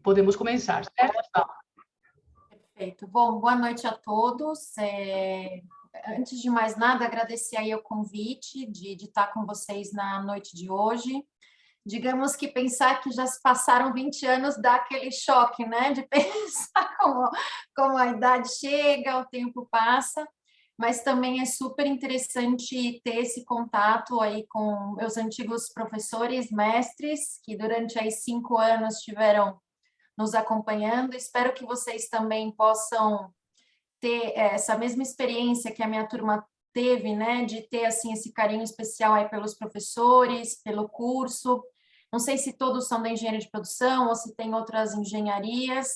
podemos começar, certo? Perfeito. Bom, boa noite a todos. Antes de mais nada, agradecer aí o convite de estar com vocês na noite de hoje. Digamos que pensar que já se passaram 20 anos dá aquele choque, né? De pensar como a idade chega, o tempo passa, mas também é super interessante ter esse contato aí com meus antigos professores, mestres, que durante aí 5 anos estiveram nos acompanhando. Espero que vocês também possam ter essa mesma experiência que a minha turma teve, né, de ter assim esse carinho especial aí pelos professores, pelo curso. Não sei se todos são da engenharia de produção ou se tem outras engenharias,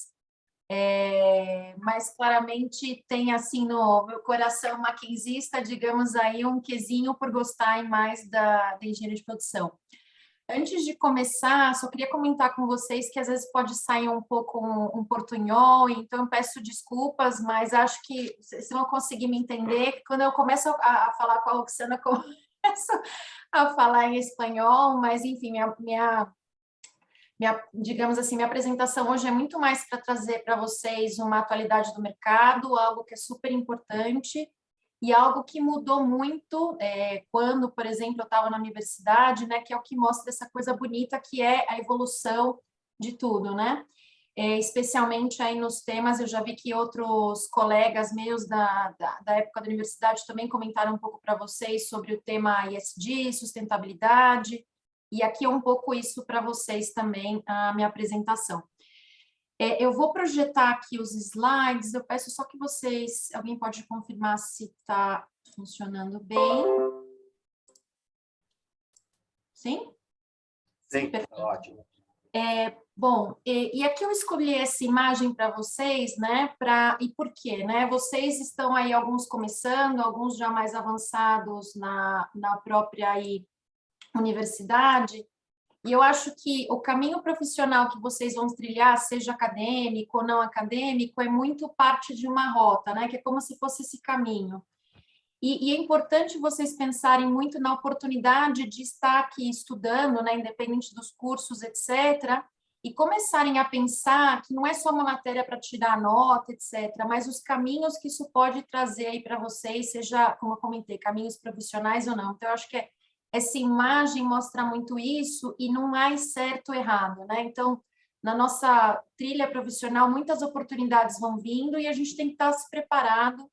mas claramente tem assim no meu coração maquinzista, digamos aí, um quesinho por gostar mais da engenharia de produção. Antes de começar, só queria comentar com vocês que às vezes pode sair um pouco um portunhol, então eu peço desculpas, mas acho que vocês vão conseguir me entender. Quando eu começo a falar com a Roxana, eu começo a falar em espanhol, mas enfim, digamos assim, minha apresentação hoje é muito mais para trazer para vocês uma atualidade do mercado, algo que é super importante, e algo que mudou muito quando, por exemplo, eu estava na universidade, né, que é o que mostra essa coisa bonita que é a evolução de tudo, né? Especialmente aí nos temas, eu já vi que outros colegas meus da época da universidade também comentaram um pouco para vocês sobre o tema ESG, sustentabilidade, e aqui é um pouco isso para vocês também, a minha apresentação. Eu vou projetar aqui os slides, eu peço só que vocês, alguém pode confirmar se está funcionando bem. Sim? Sim, ótimo. Bom, e aqui eu escolhi essa imagem para vocês, né, e por quê, né? Vocês estão aí, alguns começando, alguns já mais avançados na própria aí, universidade, e eu acho que o caminho profissional que vocês vão trilhar, seja acadêmico ou não acadêmico, é muito parte de uma rota, né? Que é como se fosse esse caminho. E é importante vocês pensarem muito na oportunidade de estar aqui estudando, né? Independente dos cursos, etc., e começarem a pensar que não é só uma matéria para tirar nota, etc., mas os caminhos que isso pode trazer aí para vocês, seja, como eu comentei, caminhos profissionais ou não. Então, eu acho que essa imagem mostra muito isso e não há certo ou errado, né? Então, na nossa trilha profissional, muitas oportunidades vão vindo e a gente tem que estar se preparado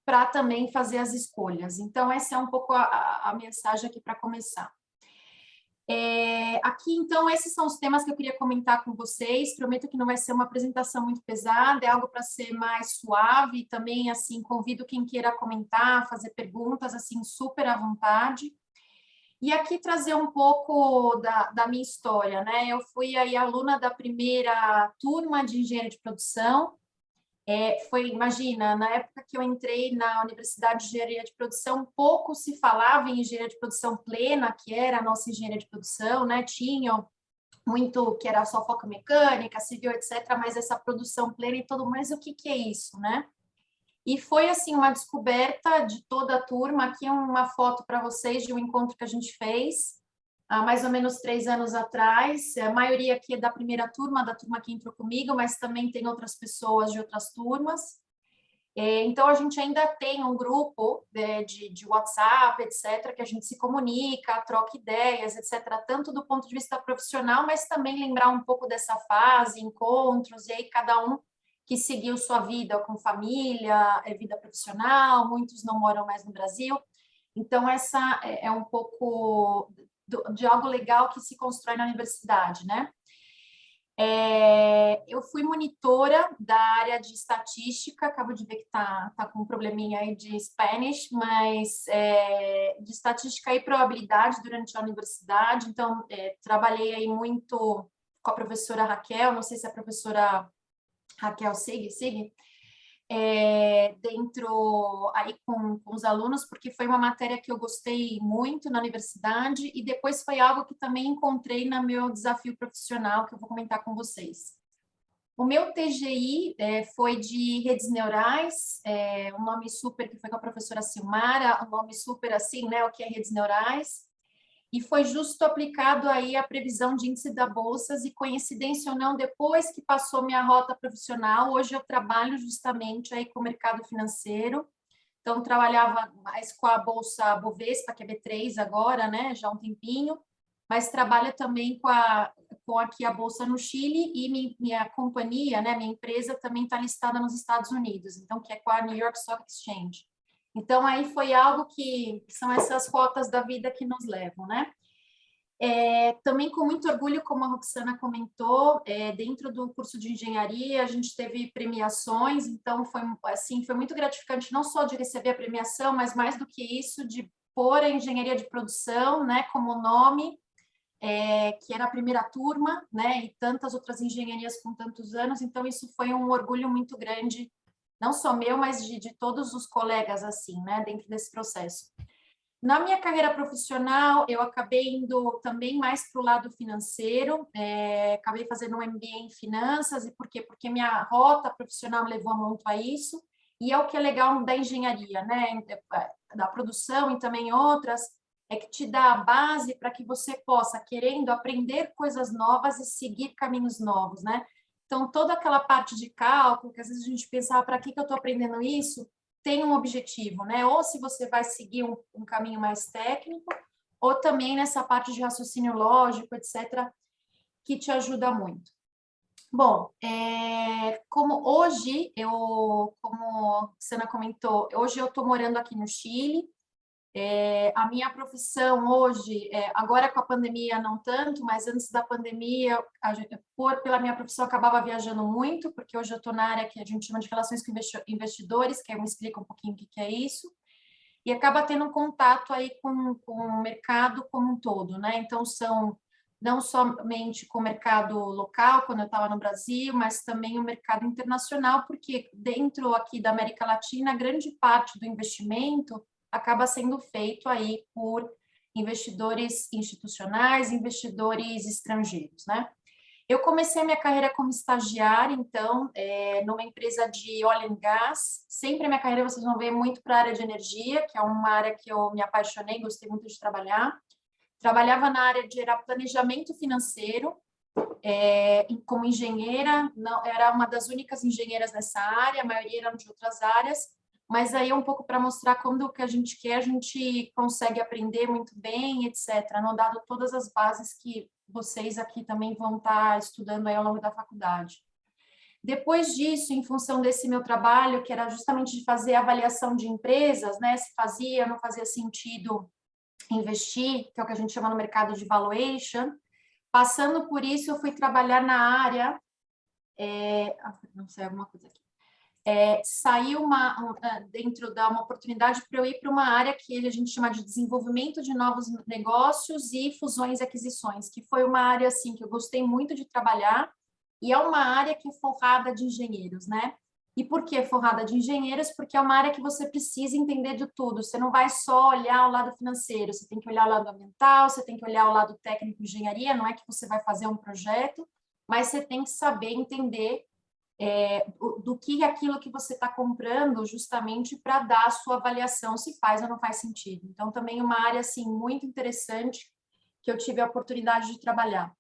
para também fazer as escolhas. Então, essa é um pouco a mensagem aqui para começar. Aqui, então, esses são os temas que eu queria comentar com vocês. Prometo que não vai ser uma apresentação muito pesada, é algo para ser mais suave. E também, assim, convido quem queira comentar, fazer perguntas, assim, super à vontade. E aqui trazer um pouco da minha história, né? Eu fui aí aluna da primeira turma de engenharia de produção. Imagina, na época que eu entrei na Universidade de Engenharia de Produção, pouco se falava em engenharia de produção plena, que era a nossa engenharia de produção, né? Tinham muito que era só foco mecânica, civil, etc., mas essa produção plena e tudo mais, o que é isso, né? E foi, assim, uma descoberta de toda a turma. Aqui é uma foto para vocês de um encontro que a gente fez há mais ou menos 3 anos atrás. A maioria aqui é da primeira turma, da turma que entrou comigo, mas também tem outras pessoas de outras turmas. Então, a gente ainda tem um grupo de WhatsApp, etc., que a gente se comunica, troca ideias, etc., tanto do ponto de vista profissional, mas também lembrar um pouco dessa fase, encontros, e aí cada um que seguiu sua vida com família, vida profissional, muitos não moram mais no Brasil. Então, essa é um pouco de algo legal que se constrói na universidade, né? Eu fui monitora da área de estatística, acabo de ver que tá com um probleminha aí de Spanish, mas de estatística e probabilidade durante a universidade. Então, trabalhei aí muito com a professora Raquel, não sei se a professora Raquel Sig, dentro aí com os alunos, porque foi uma matéria que eu gostei muito na universidade e depois foi algo que também encontrei no meu desafio profissional, que eu vou comentar com vocês. O meu TGI foi de redes neurais, um nome super que foi com a professora Silmara, um nome super assim, né, o que é redes neurais. e foi justo aplicado aí a previsão de índice da Bolsa, e coincidência ou não, depois que passou minha rota profissional, hoje eu trabalho justamente aí com o mercado financeiro. Então, trabalhava mais com a Bolsa Bovespa, que é B3 agora, né, já há um tempinho, mas trabalho também com aqui a Bolsa no Chile, e minha companhia, né, minha empresa também está listada nos Estados Unidos, então, que é com a New York Stock Exchange. Então, aí foi algo que são essas rotas da vida que nos levam, né? Também com muito orgulho, como a Roxana comentou, dentro do curso de engenharia, a gente teve premiações, então foi muito gratificante não só de receber a premiação, mas mais do que isso, de pôr a engenharia de produção, né, como nome, que era a primeira turma, né, e tantas outras engenharias com tantos anos, então isso foi um orgulho muito grande, não só meu, mas de todos os colegas, assim, né, dentro desse processo. Na minha carreira profissional, eu acabei indo também mais para o lado financeiro, acabei fazendo um MBA em finanças, e por quê? Porque minha rota profissional me levou muito a isso, e é o que é legal da engenharia, né, da produção e também outras, é que te dá a base para que você possa, querendo aprender coisas novas e seguir caminhos novos, né? Então, toda aquela parte de cálculo, que às vezes a gente pensa, para que eu estou aprendendo isso? Tem um objetivo, né? Ou se você vai seguir um caminho mais técnico, ou também nessa parte de raciocínio lógico, etc., que te ajuda muito. Bom, como hoje, como a Sana comentou, hoje eu estou morando aqui no Chile. A minha profissão hoje, agora com a pandemia não tanto, mas antes da pandemia, pela minha profissão, eu acabava viajando muito, porque hoje eu estou na área que a gente chama de relações com investidores, que eu me explico um pouquinho o que é isso, e acaba tendo um contato aí com o mercado como um todo, né? Então, são não somente com o mercado local, quando eu estava no Brasil, mas também o mercado internacional, porque dentro aqui da América Latina, grande parte do investimento acaba sendo feito aí por investidores institucionais, investidores estrangeiros, né? Eu comecei a minha carreira como estagiária, então, numa empresa de oil and gas. Sempre a minha carreira vocês vão ver muito para a área de energia, que é uma área que eu me apaixonei, gostei muito de trabalhar. Trabalhava na área de planejamento financeiro, como engenheira, não, era uma das únicas engenheiras nessa área, a maioria eram de outras áreas, mas aí é um pouco para mostrar quando o que a gente quer, a gente consegue aprender muito bem, etc., não dado todas as bases que vocês aqui também vão estar estudando aí ao longo da faculdade. Depois disso, em função desse meu trabalho, que era justamente de fazer avaliação de empresas, né, se fazia, não fazia sentido investir, que é o que a gente chama no mercado de valuation. Passando por isso, eu fui trabalhar na área... não sei, alguma coisa aqui. Saiu dentro da uma oportunidade para eu ir para uma área que a gente chama de desenvolvimento de novos negócios e fusões e aquisições, que foi uma área assim que eu gostei muito de trabalhar, e é uma área que é forrada de engenheiros, né? E por que forrada de engenheiros? Porque é uma área que você precisa entender de tudo. Você não vai só olhar o lado financeiro, você tem que olhar o lado ambiental, você tem que olhar o lado técnico de engenharia, não é que você vai fazer um projeto, mas você tem que saber entender do que é aquilo que você está comprando, justamente para dar a sua avaliação se faz ou não faz sentido. Então, também uma área assim muito interessante que eu tive a oportunidade de trabalhar.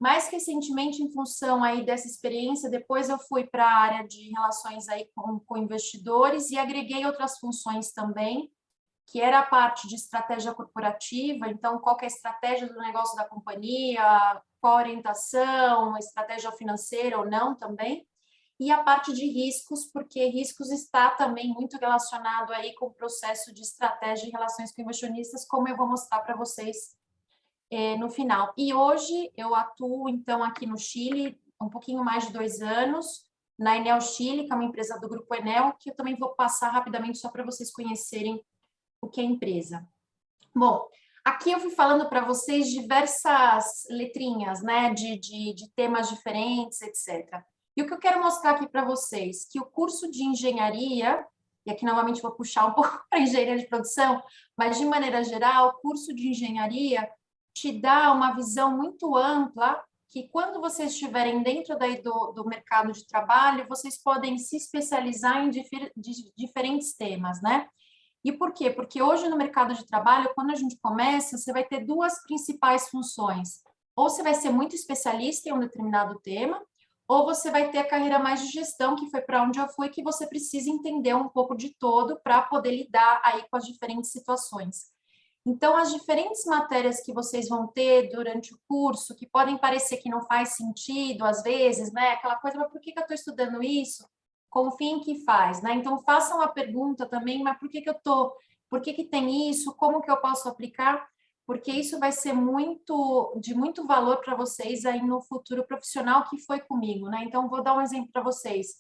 Mais recentemente, em função aí dessa experiência, depois eu fui para a área de relações aí com investidores e agreguei outras funções também, que era a parte de estratégia corporativa, então qual que é a estratégia do negócio da companhia, qual a orientação, estratégia financeira ou não também, e a parte de riscos, porque riscos está também muito relacionado aí com o processo de estratégia e relações com investidores, como eu vou mostrar para vocês no final. E hoje eu atuo, então, aqui no Chile, um pouquinho mais de 2 anos, na Enel Chile, que é uma empresa do Grupo Enel, que eu também vou passar rapidamente só para vocês conhecerem o que é a empresa. Bom, aqui eu fui falando para vocês diversas letrinhas, né, de temas diferentes, etc. E o que eu quero mostrar aqui para vocês, que o curso de engenharia, e aqui novamente vou puxar um pouco para engenharia de produção, mas de maneira geral, o curso de engenharia te dá uma visão muito ampla, que quando vocês estiverem dentro daí do mercado de trabalho, vocês podem se especializar em diferentes temas, né? E por quê? Porque hoje no mercado de trabalho, quando a gente começa, você vai ter duas principais funções. Ou você vai ser muito especialista em um determinado tema, ou você vai ter a carreira mais de gestão, que foi para onde eu fui, que você precisa entender um pouco de todo para poder lidar aí com as diferentes situações. Então, as diferentes matérias que vocês vão ter durante o curso, que podem parecer que não faz sentido, às vezes, né? Aquela coisa, mas por que eu estou estudando isso? Confiem que faz, né? Então, façam a pergunta também, mas por que eu estou? Por que tem isso? Como que eu posso aplicar? Porque isso vai ser de muito valor para vocês aí no futuro profissional, que foi comigo, né? Então, vou dar um exemplo para vocês.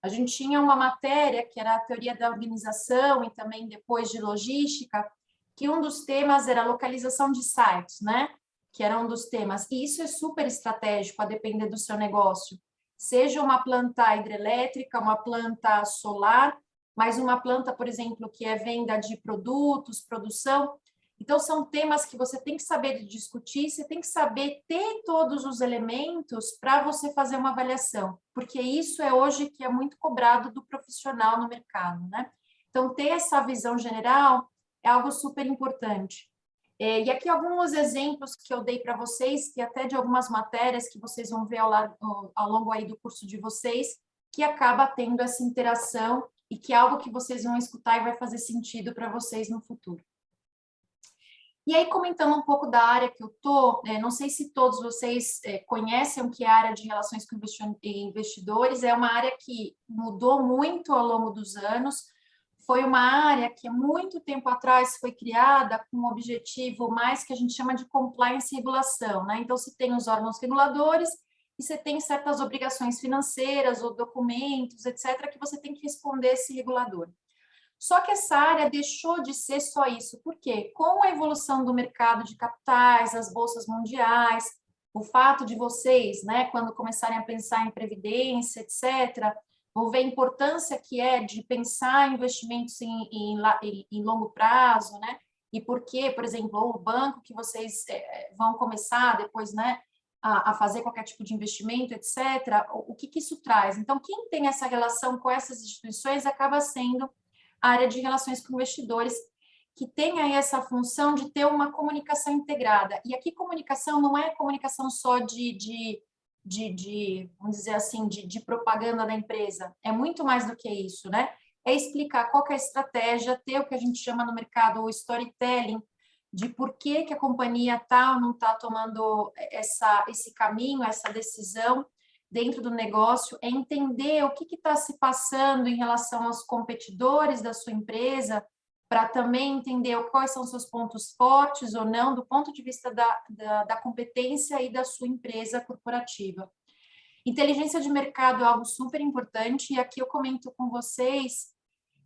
A gente tinha uma matéria que era a teoria da organização e também depois de logística, que um dos temas era a localização de sites, né? Que era um dos temas. E isso é super estratégico, a depender do seu negócio. Seja uma planta hidrelétrica, uma planta solar, mas uma planta, por exemplo, que é venda de produtos, produção. Então, são temas que você tem que saber discutir, você tem que saber ter todos os elementos para você fazer uma avaliação, porque isso é hoje que é muito cobrado do profissional no mercado, né? Então, ter essa visão geral é algo super importante. E aqui alguns exemplos que eu dei para vocês, que até de algumas matérias que vocês vão ver ao longo aí do curso de vocês, que acaba tendo essa interação e que é algo que vocês vão escutar e vai fazer sentido para vocês no futuro. E aí, comentando um pouco da área que eu estou, não sei se todos vocês conhecem o que é a área de relações com investidores, é uma área que mudou muito ao longo dos anos, foi uma área que há muito tempo atrás foi criada com um objetivo mais que a gente chama de compliance e regulação, né? Então, você tem os órgãos reguladores e você tem certas obrigações financeiras ou documentos, etc., que você tem que responder a esse regulador. Só que essa área deixou de ser só isso. Por quê? Com a evolução do mercado de capitais, as bolsas mundiais, o fato de vocês, né, quando começarem a pensar em previdência, etc., vão ver a importância que é de pensar em investimentos em longo prazo, né? E por quê, por exemplo, o banco que vocês vão começar depois, né, a fazer qualquer tipo de investimento, etc., o que isso traz? Então, quem tem essa relação com essas instituições acaba sendo a área de relações com investidores, que tem aí essa função de ter uma comunicação integrada. E aqui comunicação não é comunicação só vamos dizer assim, de propaganda da empresa. É muito mais do que isso, né? É explicar qual que é a estratégia, ter o que a gente chama no mercado o storytelling, de por que a companhia está ou não está tomando esse caminho, essa decisão dentro do negócio, é entender o que está se passando em relação aos competidores da sua empresa, para também entender quais são os seus pontos fortes ou não, do ponto de vista da competência e da sua empresa corporativa. Inteligência de mercado é algo super importante, e aqui eu comento com vocês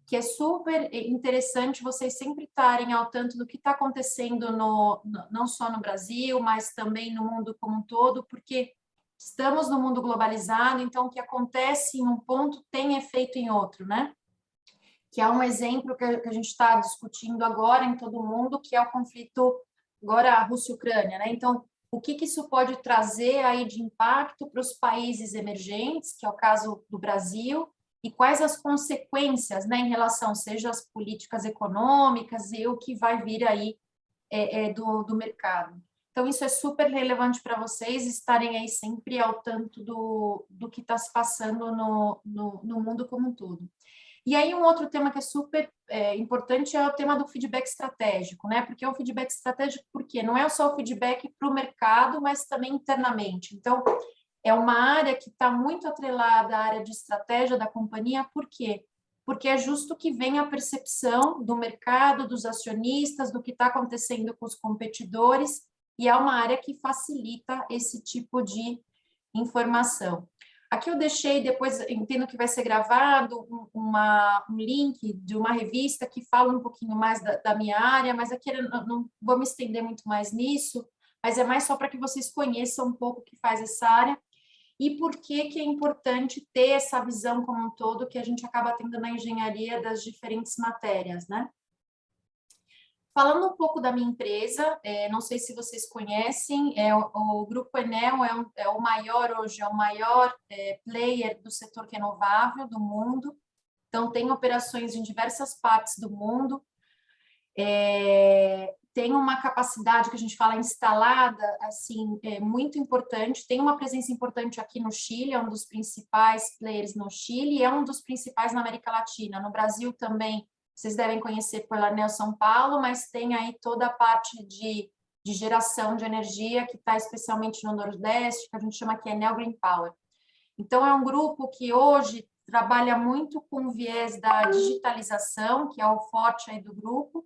que é super interessante vocês sempre estarem ao tanto do que está acontecendo não só no Brasil, mas também no mundo como um todo, porque estamos no mundo globalizado, então o que acontece em um ponto tem efeito em outro, né? Que é um exemplo que a gente está discutindo agora em todo o mundo, que é o conflito agora a Rússia e Ucrânia, né? Então, o que isso pode trazer aí de impacto para os países emergentes, que é o caso do Brasil, e quais as consequências, né, em relação, seja as políticas econômicas e o que vai vir aí do mercado. Então, isso é super relevante para vocês estarem aí sempre ao tanto do que está se passando no mundo como um todo. E aí, um outro tema que é super importante é o tema do feedback estratégico, né? Porque é um feedback estratégico, porque não é só o feedback para o mercado, mas também internamente. Então, é uma área que está muito atrelada à área de estratégia da companhia, por quê? Porque é justo que venha a percepção do mercado, dos acionistas, do que está acontecendo com os competidores, e é uma área que facilita esse tipo de informação. Aqui eu deixei, depois entendo que vai ser gravado, um link de uma revista que fala um pouquinho mais da minha área, mas aqui eu não vou me estender muito mais nisso, mas é mais só para que vocês conheçam um pouco o que faz essa área e por que é importante ter essa visão como um todo que a gente acaba tendo na engenharia das diferentes matérias, né? Falando um pouco da minha empresa, não sei se vocês conhecem, o Grupo Enel é o maior hoje, é o maior player do setor renovável do mundo, então tem operações em diversas partes do mundo. tem uma capacidade que a gente fala instalada, assim, muito importante, tem uma presença importante aqui no Chile, é um dos principais players no Chile, e é um dos principais na América Latina. No Brasil também, vocês devem conhecer por Lanel São Paulo, mas tem aí toda a parte de geração de energia, que está especialmente no Nordeste, que a gente chama que é Enel Green Power. Então, é um grupo que hoje trabalha muito com o viés da digitalização, que é o forte aí do grupo,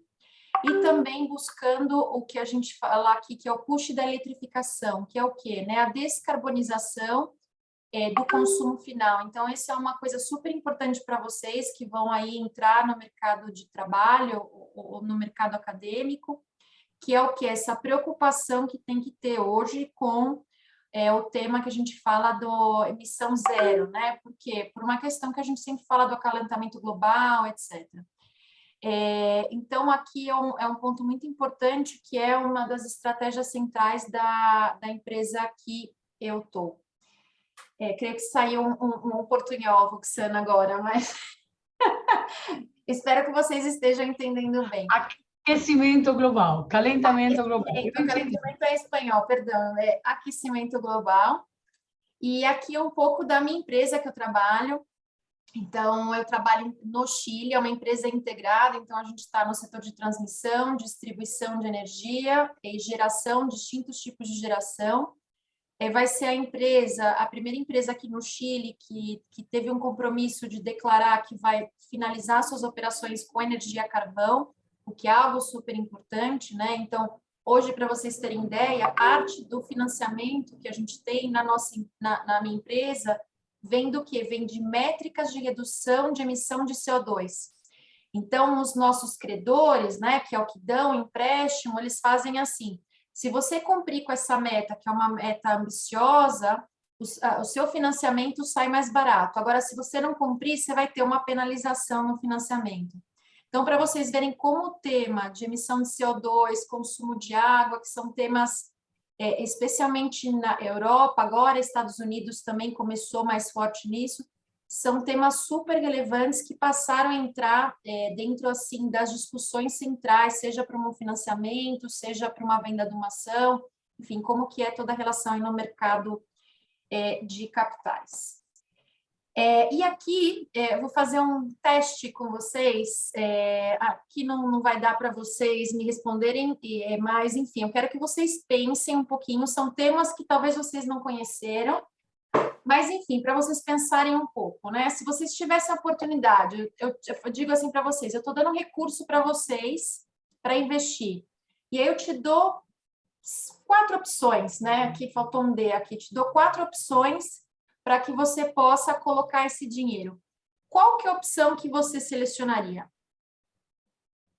e também buscando o que a gente fala aqui, que é o push da eletrificação, que é o quê? Né? A descarbonização do consumo final. Então, essa é uma coisa super importante para vocês que vão aí entrar no mercado de trabalho ou no mercado acadêmico, que é o quê? Essa preocupação que tem que ter hoje com o tema que a gente fala do emissão zero, né? Por quê? Por uma questão que a gente sempre fala do acalentamento global, etc. Então, aqui é um ponto muito importante, que é uma das estratégias centrais da empresa que eu estou. Creio que saiu um portunhol, Roxana, agora, mas espero que vocês estejam entendendo bem. Aquecimento global, calentamento global. Calentamento é espanhol, perdão, é aquecimento global. E aqui é um pouco da minha empresa que eu trabalho. Então, eu trabalho no Chile, é uma empresa integrada, então a gente está no setor de transmissão, distribuição de energia e geração, distintos tipos de geração. Vai ser a primeira empresa aqui no Chile que teve um compromisso de declarar que vai finalizar suas operações com energia a carvão, o que é algo super importante, né? Então, hoje, para vocês terem ideia, a parte do financiamento que a gente tem na minha empresa vem do quê? Vem de métricas de redução de emissão de CO2. Então, os nossos credores, né, que é o que dão empréstimo, eles fazem assim: se você cumprir com essa meta, que é uma meta ambiciosa, o seu financiamento sai mais barato. Agora, se você não cumprir, você vai ter uma penalização no financiamento. Então, para vocês verem como o tema de emissão de CO2, consumo de água, que são temas especialmente na Europa, agora Estados Unidos também começou mais forte nisso, são temas super relevantes que passaram a entrar dentro assim das discussões centrais, seja para um financiamento, seja para uma venda de uma ação, enfim, como que é toda a relação aí no mercado de capitais. E aqui, vou fazer um teste com vocês, aqui não vai dar para vocês me responderem, mas, enfim, eu quero que vocês pensem um pouquinho, são temas que talvez vocês não conheceram, mas, enfim, para vocês pensarem um pouco, né? Se vocês tivessem a oportunidade, eu digo assim para vocês, eu estou dando um recurso para vocês para investir, e aí eu te dou 4 opções, né? Aqui faltou um D aqui, te dou 4 opções para que você possa colocar esse dinheiro. Qual que é a opção que você selecionaria?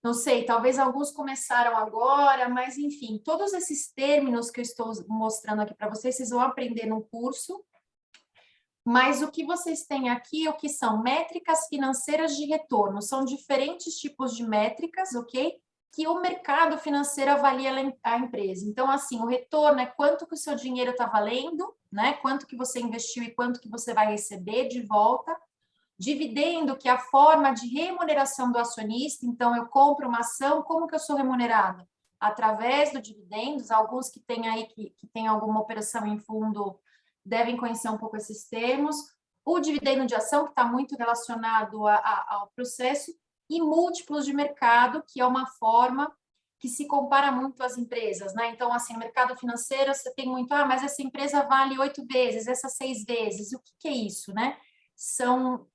Não sei, talvez alguns começaram agora, mas enfim, todos esses termos que eu estou mostrando aqui para vocês, vocês vão aprender no curso, mas o que vocês têm aqui, o que são métricas financeiras de retorno, são diferentes tipos de métricas, ok? Que o mercado financeiro avalia a empresa. Então, assim, o retorno é quanto que o seu dinheiro está valendo, né? Quanto que você investiu e quanto que você vai receber de volta. Dividendo, que é a forma de remuneração do acionista. Então, eu compro uma ação, como que eu sou remunerada? Através do dividendos. Alguns que têm aí, que tem alguma operação em fundo, devem conhecer um pouco esses termos. O dividendo de ação, que está muito relacionado ao processo, e múltiplos de mercado, que é uma forma que se compara muito às empresas, né? Então, assim, no mercado financeiro, você tem muito, mas essa empresa vale 8 vezes, essa 6 vezes, o que é isso, né? São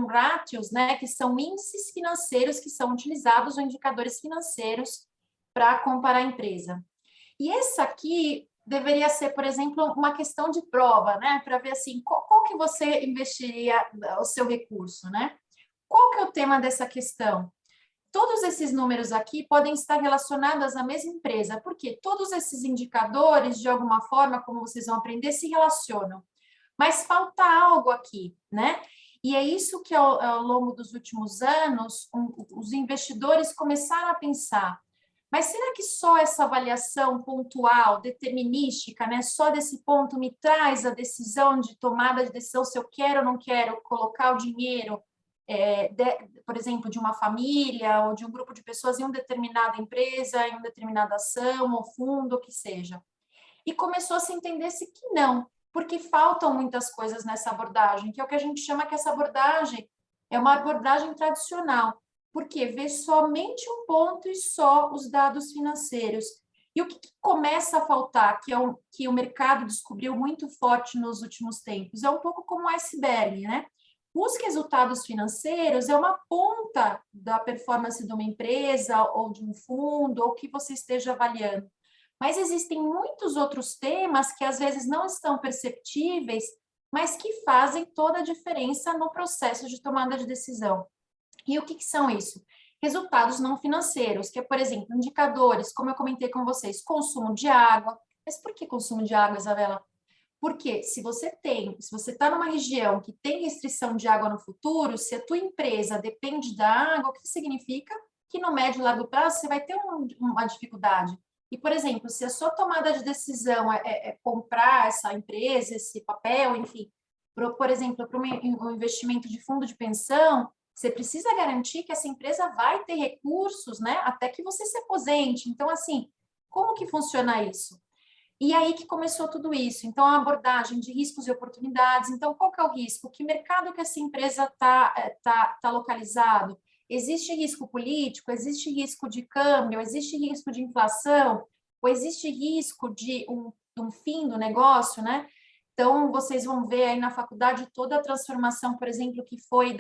rátios, né, que são índices financeiros que são utilizados, ou indicadores financeiros, para comparar a empresa. E essa aqui deveria ser, por exemplo, uma questão de prova, né, para ver, assim, qual que você investiria o seu recurso, né? Qual que é o tema dessa questão? Todos esses números aqui podem estar relacionados à mesma empresa, porque todos esses indicadores, de alguma forma, como vocês vão aprender, se relacionam. Mas falta algo aqui, né? E é isso que, ao longo dos últimos anos, os investidores começaram a pensar, mas será que só essa avaliação pontual, determinística, né, só desse ponto me traz a decisão de tomada de decisão se eu quero ou não quero colocar o dinheiro por exemplo, de uma família ou de um grupo de pessoas em uma determinada empresa, em uma determinada ação ou fundo, o que seja. E começou a se entender-se que não, porque faltam muitas coisas nessa abordagem, que é o que a gente chama que essa abordagem é uma abordagem tradicional, porque vê somente um ponto e só os dados financeiros. E o que começa a faltar, que o mercado descobriu muito forte nos últimos tempos, é um pouco como o iceberg, né? Os resultados financeiros é uma ponta da performance de uma empresa ou de um fundo, ou que você esteja avaliando. Mas existem muitos outros temas que às vezes não estão perceptíveis, mas que fazem toda a diferença no processo de tomada de decisão. E o que são isso? Resultados não financeiros, que é, por exemplo, indicadores, como eu comentei com vocês, consumo de água. Mas por que consumo de água, Isabela? Porque se você está numa região que tem restrição de água no futuro, se a tua empresa depende da água, o que significa? Que no médio e longo prazo você vai ter uma dificuldade. E, por exemplo, se a sua tomada de decisão é comprar essa empresa, esse papel, enfim, por exemplo, para um investimento de fundo de pensão, você precisa garantir que essa empresa vai ter recursos, né, até que você se aposente. Então, assim, como que funciona isso? E aí que começou tudo isso. Então, a abordagem de riscos e oportunidades. Então, qual que é o risco? Que mercado que essa empresa tá localizado? Existe risco político? Existe risco de câmbio? Existe risco de inflação? Ou existe risco de um fim do negócio, né? Então, vocês vão ver aí na faculdade toda a transformação, por exemplo, que foi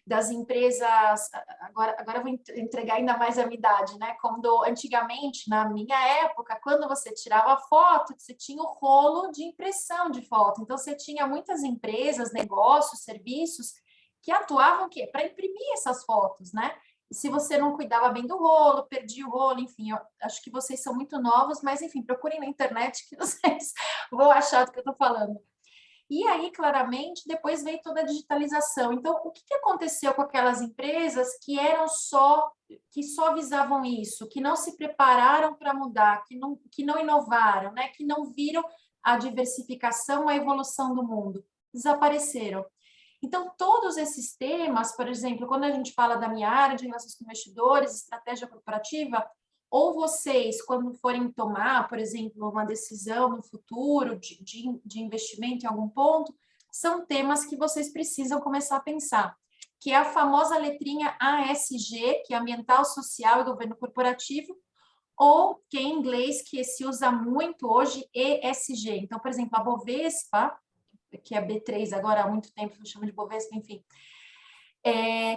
das empresas, agora eu vou entregar ainda mais a minha idade, né? Quando antigamente, na minha época, quando você tirava foto, você tinha o rolo de impressão de foto. Então, você tinha muitas empresas, negócios, serviços que atuavam o quê? Para imprimir essas fotos, né? E se você não cuidava bem do rolo, perdia o rolo, enfim, eu acho que vocês são muito novos, mas enfim, procurem na internet que vocês vão achar do que eu estou falando. E aí, claramente, depois veio toda a digitalização. Então, o que aconteceu com aquelas empresas que só visavam isso, que não se prepararam para mudar, que não inovaram, né? Que não viram a diversificação, a evolução do mundo? Desapareceram. Então, todos esses temas, por exemplo, quando a gente fala da minha área de relações com investidores, estratégia corporativa, ou vocês, quando forem tomar, por exemplo, uma decisão no futuro de investimento em algum ponto, são temas que vocês precisam começar a pensar, que é a famosa letrinha ASG, que é Ambiental, Social e Governo Corporativo, ou que em inglês, que se usa muito hoje, ESG. Então, por exemplo, a Bovespa, que é a B3 agora há muito tempo, eu chamo de Bovespa, enfim,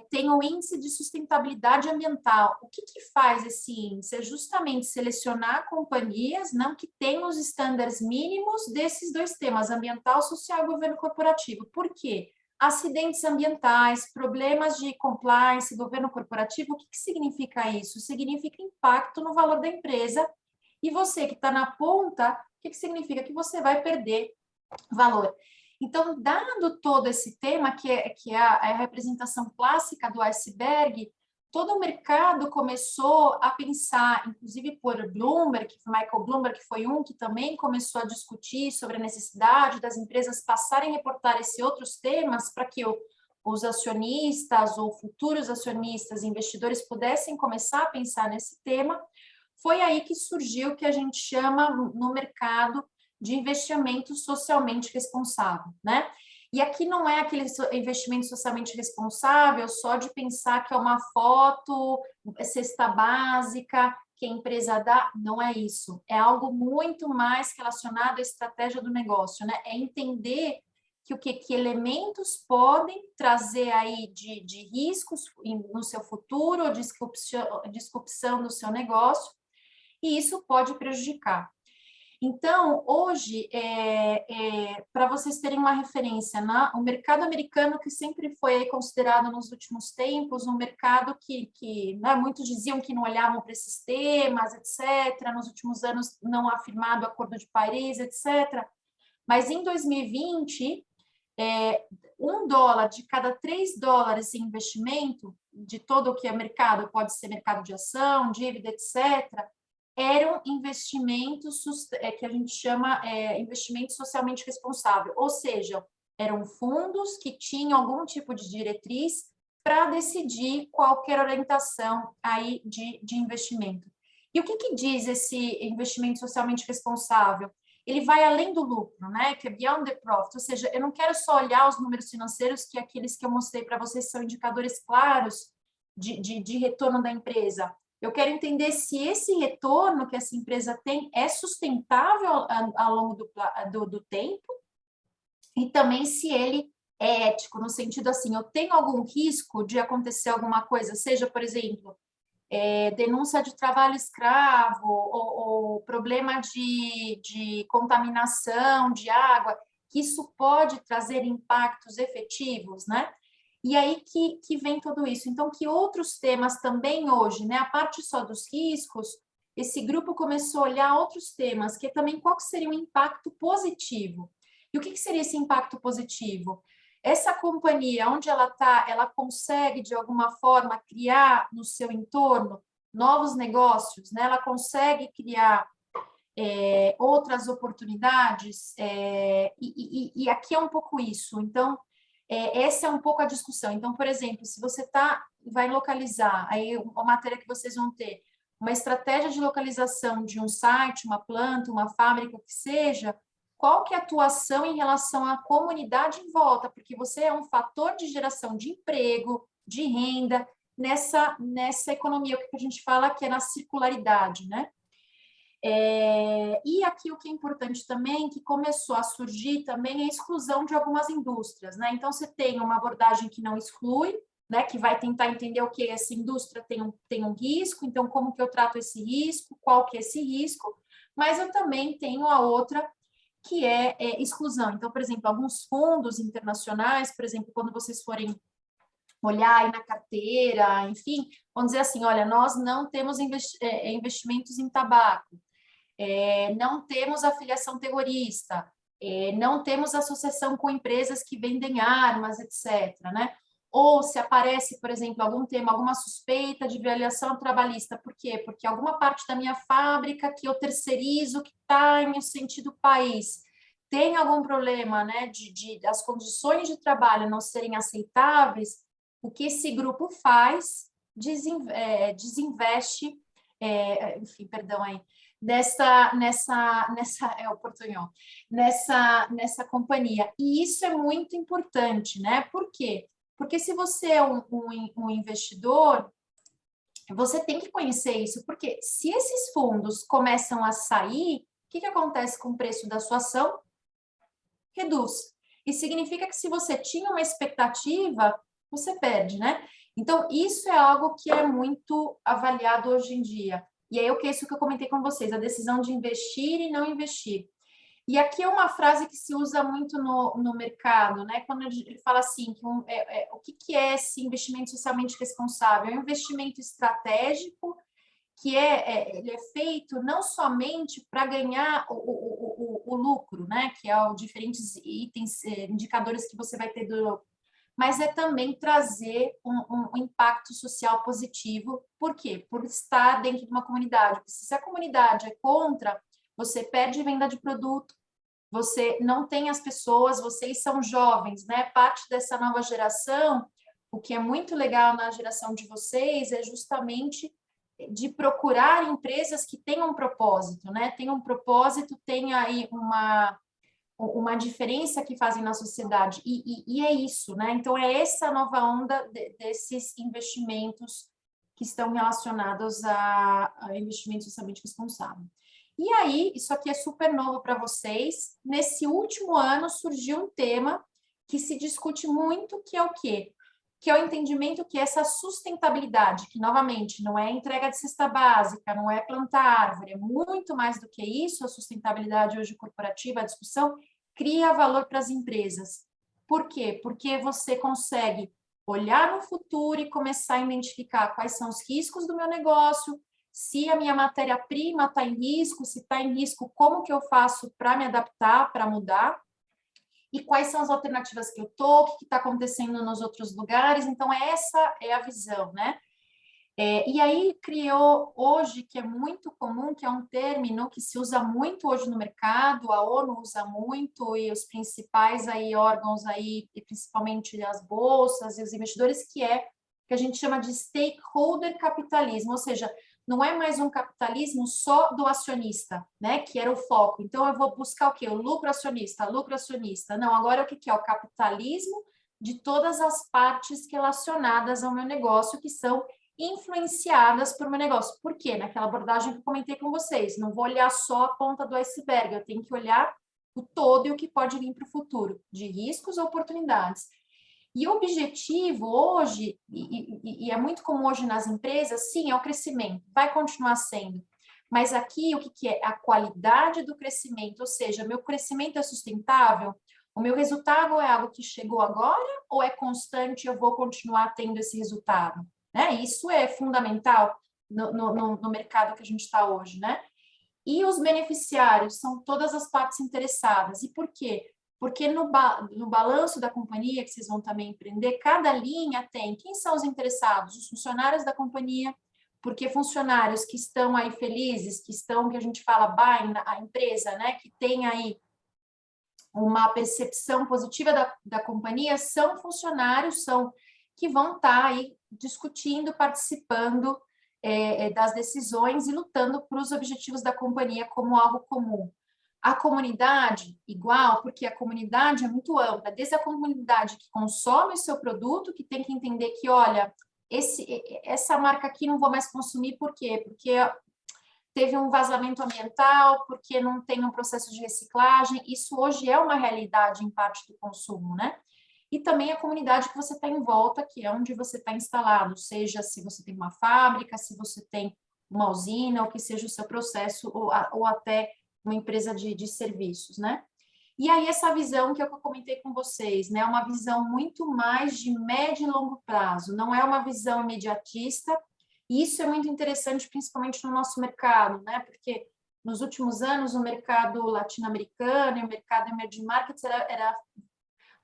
tem o índice de sustentabilidade ambiental. O que faz esse índice? É justamente selecionar companhias não que tenham os estándares mínimos desses dois temas, ambiental, social e governo corporativo. Por quê? Acidentes ambientais, problemas de compliance, governo corporativo, o que significa isso? Significa impacto no valor da empresa, e você que está na ponta, o que significa? Que você vai perder valor. Então, dado todo esse tema, que é a representação clássica do iceberg, todo o mercado começou a pensar, inclusive por Bloomberg, Michael Bloomberg, que foi um que também começou a discutir sobre a necessidade das empresas passarem a reportar esses outros temas para que os acionistas ou futuros acionistas, investidores pudessem começar a pensar nesse tema. Foi aí que surgiu o que a gente chama no mercado de investimento socialmente responsável, né? E aqui não é aquele investimento socialmente responsável só de pensar que é uma foto, cesta básica, que a empresa dá, não é isso. É algo muito mais relacionado à estratégia do negócio, né? É entender que elementos podem trazer aí de riscos no seu futuro, disrupção do seu negócio, e isso pode prejudicar. Então, hoje, para vocês terem uma referência, o mercado americano, que sempre foi considerado nos últimos tempos um mercado que né, muitos diziam que não olhavam para esses temas, etc., nos últimos anos não afirmado o Acordo de Paris, etc., mas em 2020, $1 de cada 3 dólares em investimento, de todo o que é mercado, pode ser mercado de ação, dívida, etc., eram investimentos que a gente chama investimento socialmente responsável, ou seja, Eram fundos que tinham algum tipo de diretriz para decidir qualquer orientação aí de investimento. E o que diz esse investimento socialmente responsável? Ele vai além do lucro, né? Que é beyond the profit, ou seja, eu não quero só olhar os números financeiros, que aqueles que eu mostrei para vocês são indicadores claros de retorno da empresa. Eu quero entender se esse retorno que essa empresa tem é sustentável ao longo do tempo e também se ele é ético, no sentido assim, eu tenho algum risco de acontecer alguma coisa, seja, por exemplo, denúncia de trabalho escravo ou problema de contaminação de água, que isso pode trazer impactos efetivos, né? E aí que vem tudo isso. Então, que outros temas também hoje, né? A parte só dos riscos, esse grupo começou a olhar outros temas, que também qual que seria o impacto positivo. E o que seria esse impacto positivo? Essa companhia, onde ela está, ela consegue, de alguma forma, criar no seu entorno novos negócios, né? Ela consegue criar outras oportunidades, e aqui é um pouco isso. Então, essa é um pouco a discussão. Então, por exemplo, se você vai localizar, aí uma matéria que vocês vão ter, uma estratégia de localização de um site, uma planta, uma fábrica, o que seja, qual que é a atuação em relação à comunidade em volta, porque você é um fator de geração de emprego, de renda, nessa economia, o que a gente fala que é na circularidade, né? E aqui o que é importante também, que começou a surgir também a exclusão de algumas indústrias, né? Então, você tem uma abordagem que não exclui, né? Que vai tentar entender o que essa indústria tem um risco, então como que eu trato esse risco, qual que é esse risco, mas eu também tenho a outra, que é exclusão. Então, por exemplo, alguns fundos internacionais, por exemplo, quando vocês forem olhar aí na carteira, enfim, vão dizer assim, olha, nós não temos investimentos em tabaco, não temos afiliação terrorista, não temos associação com empresas que vendem armas, etc., né? Ou se aparece, por exemplo, algum tema, alguma suspeita de violação trabalhista. Por quê? Porque alguma parte da minha fábrica que eu terceirizo, que está em sentido país, tem algum problema, né, as condições de trabalho não serem aceitáveis, o que esse grupo faz? Desinveste, enfim, perdão aí, nessa o portunhol, nessa companhia. E isso é muito importante, né? Por quê? Porque se você é um investidor, você tem que conhecer isso, porque se esses fundos começam a sair, o que acontece com o preço da sua ação? Reduz. E significa que se você tinha uma expectativa, você perde, né? Então, isso é algo que é muito avaliado hoje em dia. E aí, isso que eu comentei com vocês, a decisão de investir e não investir. E aqui é uma frase que se usa muito no mercado, né? Quando ele fala assim, o que é esse investimento socialmente responsável? É um investimento estratégico que ele é feito não somente para ganhar o lucro, né? Que é os diferentes itens, indicadores que você vai ter mas é também trazer um impacto social positivo. Por quê? Por estar dentro de uma comunidade. Se a comunidade é contra, você perde venda de produto, você não tem as pessoas, vocês são jovens, né? Parte dessa nova geração, o que é muito legal na geração de vocês é justamente de procurar empresas que tenham um propósito, né? Tem um propósito, tem aí uma diferença que fazem na sociedade, e é isso, né? Então, é essa nova onda desses investimentos que estão relacionados a investimento socialmente responsável. E aí, isso aqui é super novo para vocês. Nesse último ano, surgiu um tema que se discute muito, que é o quê? Que é o entendimento que essa sustentabilidade, que, novamente, não é entrega de cesta básica, não é plantar árvore, é muito mais do que isso, a sustentabilidade hoje corporativa, a discussão, cria valor para as empresas. Por quê? Porque você consegue olhar no futuro e começar a identificar quais são os riscos do meu negócio, se a minha matéria-prima está em risco, se está em risco, como que eu faço para me adaptar, para mudar, e quais são as alternativas que eu estou, o que está acontecendo nos outros lugares. Então, essa é a visão, né? E aí criou hoje, que é muito comum, que é um término que se usa muito hoje no mercado, a ONU usa muito, e os principais aí órgãos aí, e principalmente as bolsas e os investidores, que a gente chama de stakeholder capitalismo, ou seja, não é mais um capitalismo só do acionista, né, que era o foco. Então, eu vou buscar o quê? O lucro acionista, lucro acionista. Não, agora o que é? O capitalismo de todas as partes relacionadas ao meu negócio, que são influenciadas por meu negócio. Por quê? Naquela abordagem que eu comentei com vocês, não vou olhar só a ponta do iceberg, eu tenho que olhar o todo e o que pode vir para o futuro, de riscos ou oportunidades. E o objetivo hoje, e é muito comum hoje nas empresas, sim, é o crescimento, vai continuar sendo. Mas aqui, o que é? A qualidade do crescimento, ou seja, meu crescimento é sustentável? O meu resultado é algo que chegou agora ou é constante e eu vou continuar tendo esse resultado? Né? Isso é fundamental no mercado que a gente está hoje, né? E os beneficiários são todas as partes interessadas. E por quê? Porque no balanço da companhia, que vocês vão também empreender, cada linha tem quem são os interessados, os funcionários da companhia, porque funcionários que estão aí felizes, que estão, que a gente fala, buying a empresa, né, que tem aí uma percepção positiva da companhia, são funcionários, que vão estar aí discutindo, participando das decisões e lutando para os objetivos da companhia como algo comum. A comunidade, igual, porque a comunidade é muito ampla, desde a comunidade que consome o seu produto, que tem que entender que, olha, essa marca aqui não vou mais consumir, por quê? Porque teve um vazamento ambiental, porque não tem um processo de reciclagem. Isso hoje é uma realidade em parte do consumo, né? E também a comunidade que você está em volta, que é onde você está instalado, seja se você tem uma fábrica, se você tem uma usina, ou que seja o seu processo, ou até uma empresa de serviços, né? E aí essa visão que eu comentei com vocês, né? Uma visão muito mais de médio e longo prazo, não é uma visão imediatista. E isso é muito interessante, principalmente no nosso mercado, né? Porque nos últimos anos o mercado latino-americano e o mercado emerging markets era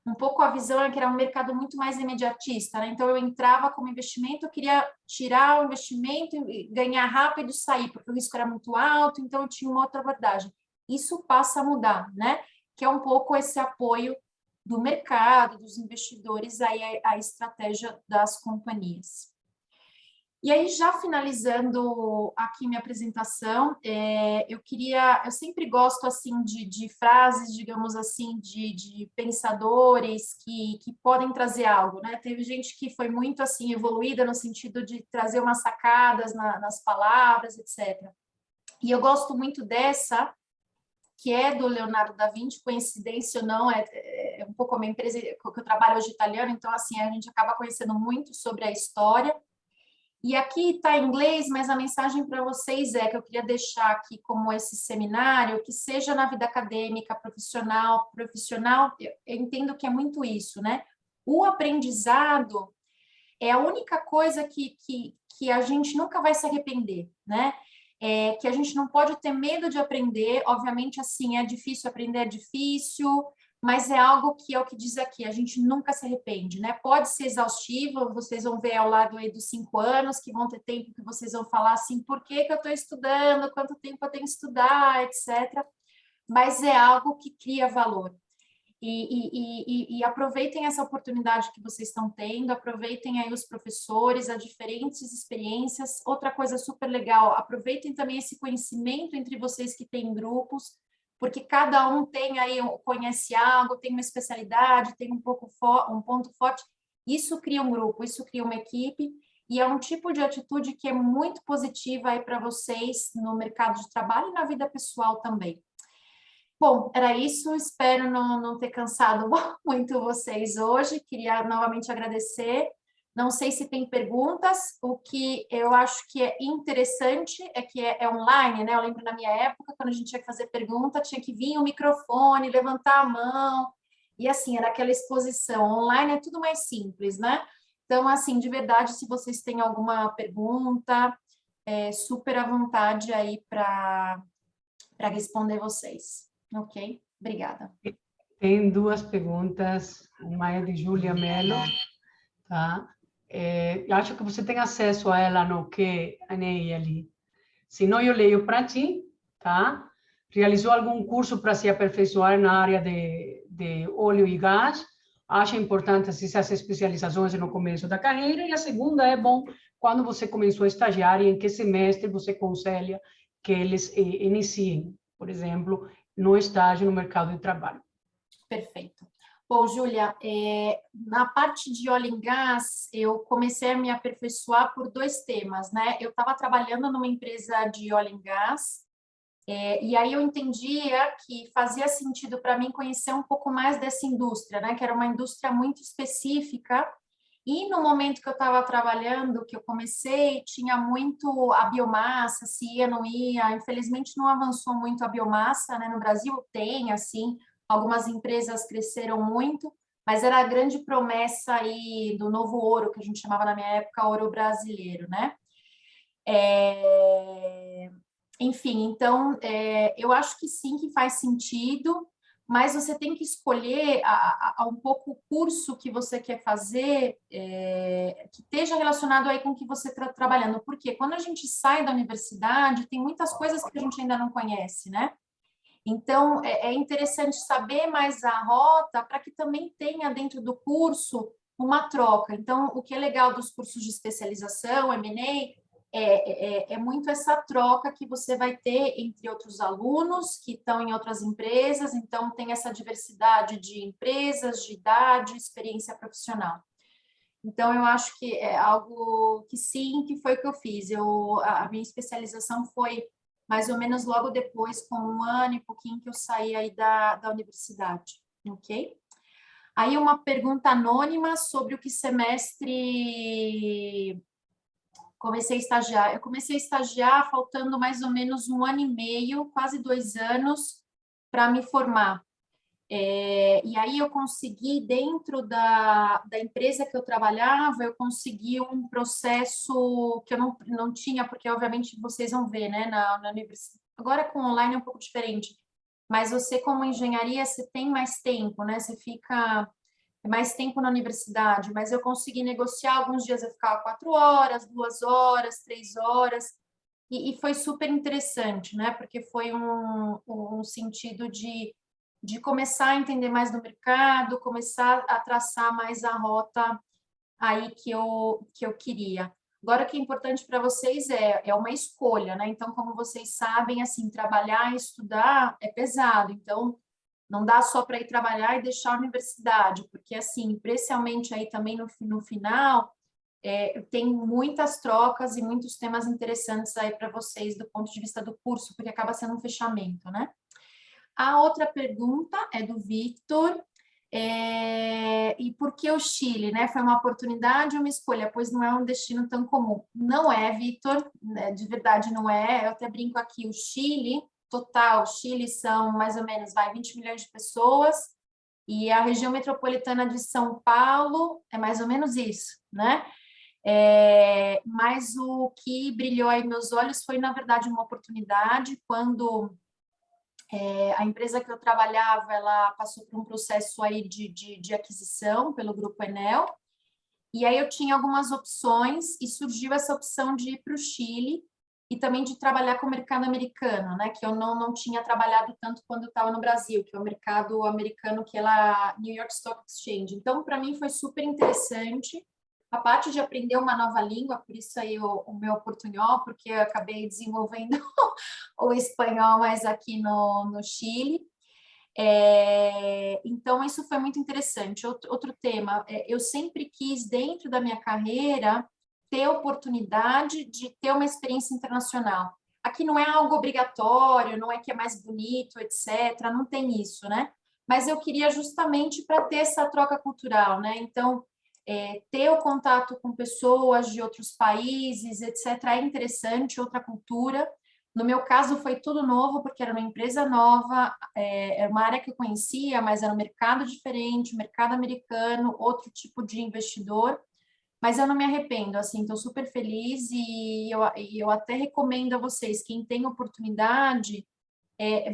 um pouco a visão é que era um mercado muito mais imediatista, né? Então eu entrava como investimento, eu queria tirar o investimento e ganhar rápido e sair, porque o risco era muito alto, então eu tinha uma outra abordagem. Isso passa a mudar, né? Que é um pouco esse apoio do mercado, dos investidores aí a estratégia das companhias. E aí, já finalizando aqui minha apresentação, eu sempre gosto, assim, de frases, digamos assim, de pensadores que podem trazer algo, né? Teve gente que foi muito, assim, evoluída no sentido de trazer umas sacadas nas palavras, etc. E eu gosto muito dessa, que é do Leonardo da Vinci, coincidência ou não, é um pouco a minha empresa que eu trabalho hoje italiano, então, assim, a gente acaba conhecendo muito sobre a história. E aqui está em inglês, mas a mensagem para vocês é que eu queria deixar aqui como esse seminário, que seja na vida acadêmica, profissional, eu entendo que é muito isso, né? O aprendizado é a única coisa que a gente nunca vai se arrepender, né? Que a gente não pode ter medo de aprender, obviamente, assim, é difícil aprender, é difícil, mas é algo que é o que diz aqui, a gente nunca se arrepende, né? Pode ser exaustivo, vocês vão ver ao lado aí dos 5 anos, que vão ter tempo que vocês vão falar assim, por que eu estou estudando, quanto tempo eu tenho que estudar, etc. Mas é algo que cria valor. E aproveitem essa oportunidade que vocês estão tendo, aproveitem aí os professores, as diferentes experiências. Outra coisa super legal, aproveitem também esse conhecimento entre vocês que têm grupos, porque cada um tem aí, conhece algo, tem uma especialidade, tem um ponto forte. Isso cria um grupo, isso cria uma equipe, e é um tipo de atitude que é muito positiva aí para vocês no mercado de trabalho e na vida pessoal também. Bom, era isso, espero não ter cansado muito vocês hoje, queria novamente agradecer. Não sei se tem perguntas, o que eu acho que é interessante é que é online, né? Eu lembro na minha época, quando a gente tinha que fazer pergunta, tinha que vir o microfone, levantar a mão, e assim, era aquela exposição. Online é tudo mais simples, né? Então, assim, de verdade, se vocês têm alguma pergunta, super à vontade aí para responder vocês. Ok? Obrigada. Tem duas perguntas, uma é de Júlia Mello, tá? acho que você tem acesso a ela no Q&A ali. Se não, eu leio para ti, tá? Realizou algum curso para se aperfeiçoar na área de óleo e gás? Acha importante essas especializações no começo da carreira? E a segunda é bom, quando você começou a estagiar, em que semestre você aconselha que eles iniciem, por exemplo, no estágio no mercado de trabalho? Perfeito. Bom, Júlia, na parte de óleo e gás, eu comecei a me aperfeiçoar por 2 temas, né? Eu estava trabalhando numa empresa de óleo e gás, e aí eu entendia que fazia sentido para mim conhecer um pouco mais dessa indústria, né? Que era uma indústria muito específica, e no momento que eu estava trabalhando, que eu comecei, tinha muito a biomassa, se ia, não ia. Infelizmente, não avançou muito a biomassa, né? No Brasil tem, assim, algumas empresas cresceram muito, mas era a grande promessa aí do novo ouro, que a gente chamava na minha época ouro brasileiro, né? Enfim, então, eu acho que sim, que faz sentido, mas você tem que escolher um pouco o curso que você quer fazer, que esteja relacionado aí com o que você está trabalhando, porque quando a gente sai da universidade, tem muitas coisas que a gente ainda não conhece, né? Então, é interessante saber mais a rota para que também tenha dentro do curso uma troca. Então, o que é legal dos cursos de especialização, M&A, é muito essa troca que você vai ter entre outros alunos que estão em outras empresas, então tem essa diversidade de empresas, de idade, experiência profissional. Então, eu acho que é algo que sim, que foi o que eu fiz. A minha especialização foi mais ou menos logo depois, com 1 ano e pouquinho que eu saí aí da universidade, ok? Aí uma pergunta anônima sobre o que semestre comecei a estagiar. Eu comecei a estagiar faltando mais ou menos 1 ano e meio, quase 2 anos, para me formar. E aí eu consegui, dentro da empresa que eu trabalhava, eu consegui um processo que eu não tinha, porque obviamente vocês vão ver, né, na universidade. Agora com online é um pouco diferente, mas você como engenharia, você tem mais tempo, né, você fica mais tempo na universidade, mas eu consegui negociar, alguns dias eu ficava 4 horas, 2 horas, 3 horas, e foi super interessante, né, porque foi um sentido de começar a entender mais do mercado, começar a traçar mais a rota aí que eu queria. Agora, o que é importante para vocês é uma escolha, né? Então, como vocês sabem, assim, trabalhar e estudar é pesado. Então, não dá só para ir trabalhar e deixar a universidade, porque, assim, especialmente aí também no final, tem muitas trocas e muitos temas interessantes aí para vocês do ponto de vista do curso, porque acaba sendo um fechamento, né? A outra pergunta é do Victor. E por que o Chile, né? Foi uma oportunidade ou uma escolha? Pois não é um destino tão comum. Não é, Victor, né? De verdade não é. Eu até brinco aqui, o Chile, total, Chile são mais ou menos, 20 milhões de pessoas, e a região metropolitana de São Paulo é mais ou menos isso, né? Mas o que brilhou aí meus olhos foi, na verdade, uma oportunidade quando a empresa que eu trabalhava, ela passou por um processo aí de aquisição pelo Grupo Enel, e aí eu tinha algumas opções, e surgiu essa opção de ir para o Chile, e também de trabalhar com o mercado americano, né, que eu não tinha trabalhado tanto quando eu estava no Brasil, que é o mercado americano, que é lá New York Stock Exchange. Então, para mim, foi super interessante, a parte de aprender uma nova língua, por isso aí o meu portunhol, porque eu acabei desenvolvendo o espanhol mais aqui no Chile. Então, isso foi muito interessante. Outro tema, eu sempre quis, dentro da minha carreira, ter oportunidade de ter uma experiência internacional. Aqui não é algo obrigatório, não é que é mais bonito, etc., não tem isso, né? Mas eu queria justamente para ter essa troca cultural, né? Então, ter o contato com pessoas de outros países, etc., é interessante, outra cultura. No meu caso, foi tudo novo, porque era uma empresa nova, era uma área que eu conhecia, mas era um mercado diferente, mercado americano, outro tipo de investidor. Mas eu não me arrependo, assim, estou super feliz e eu até recomendo a vocês, quem tem oportunidade,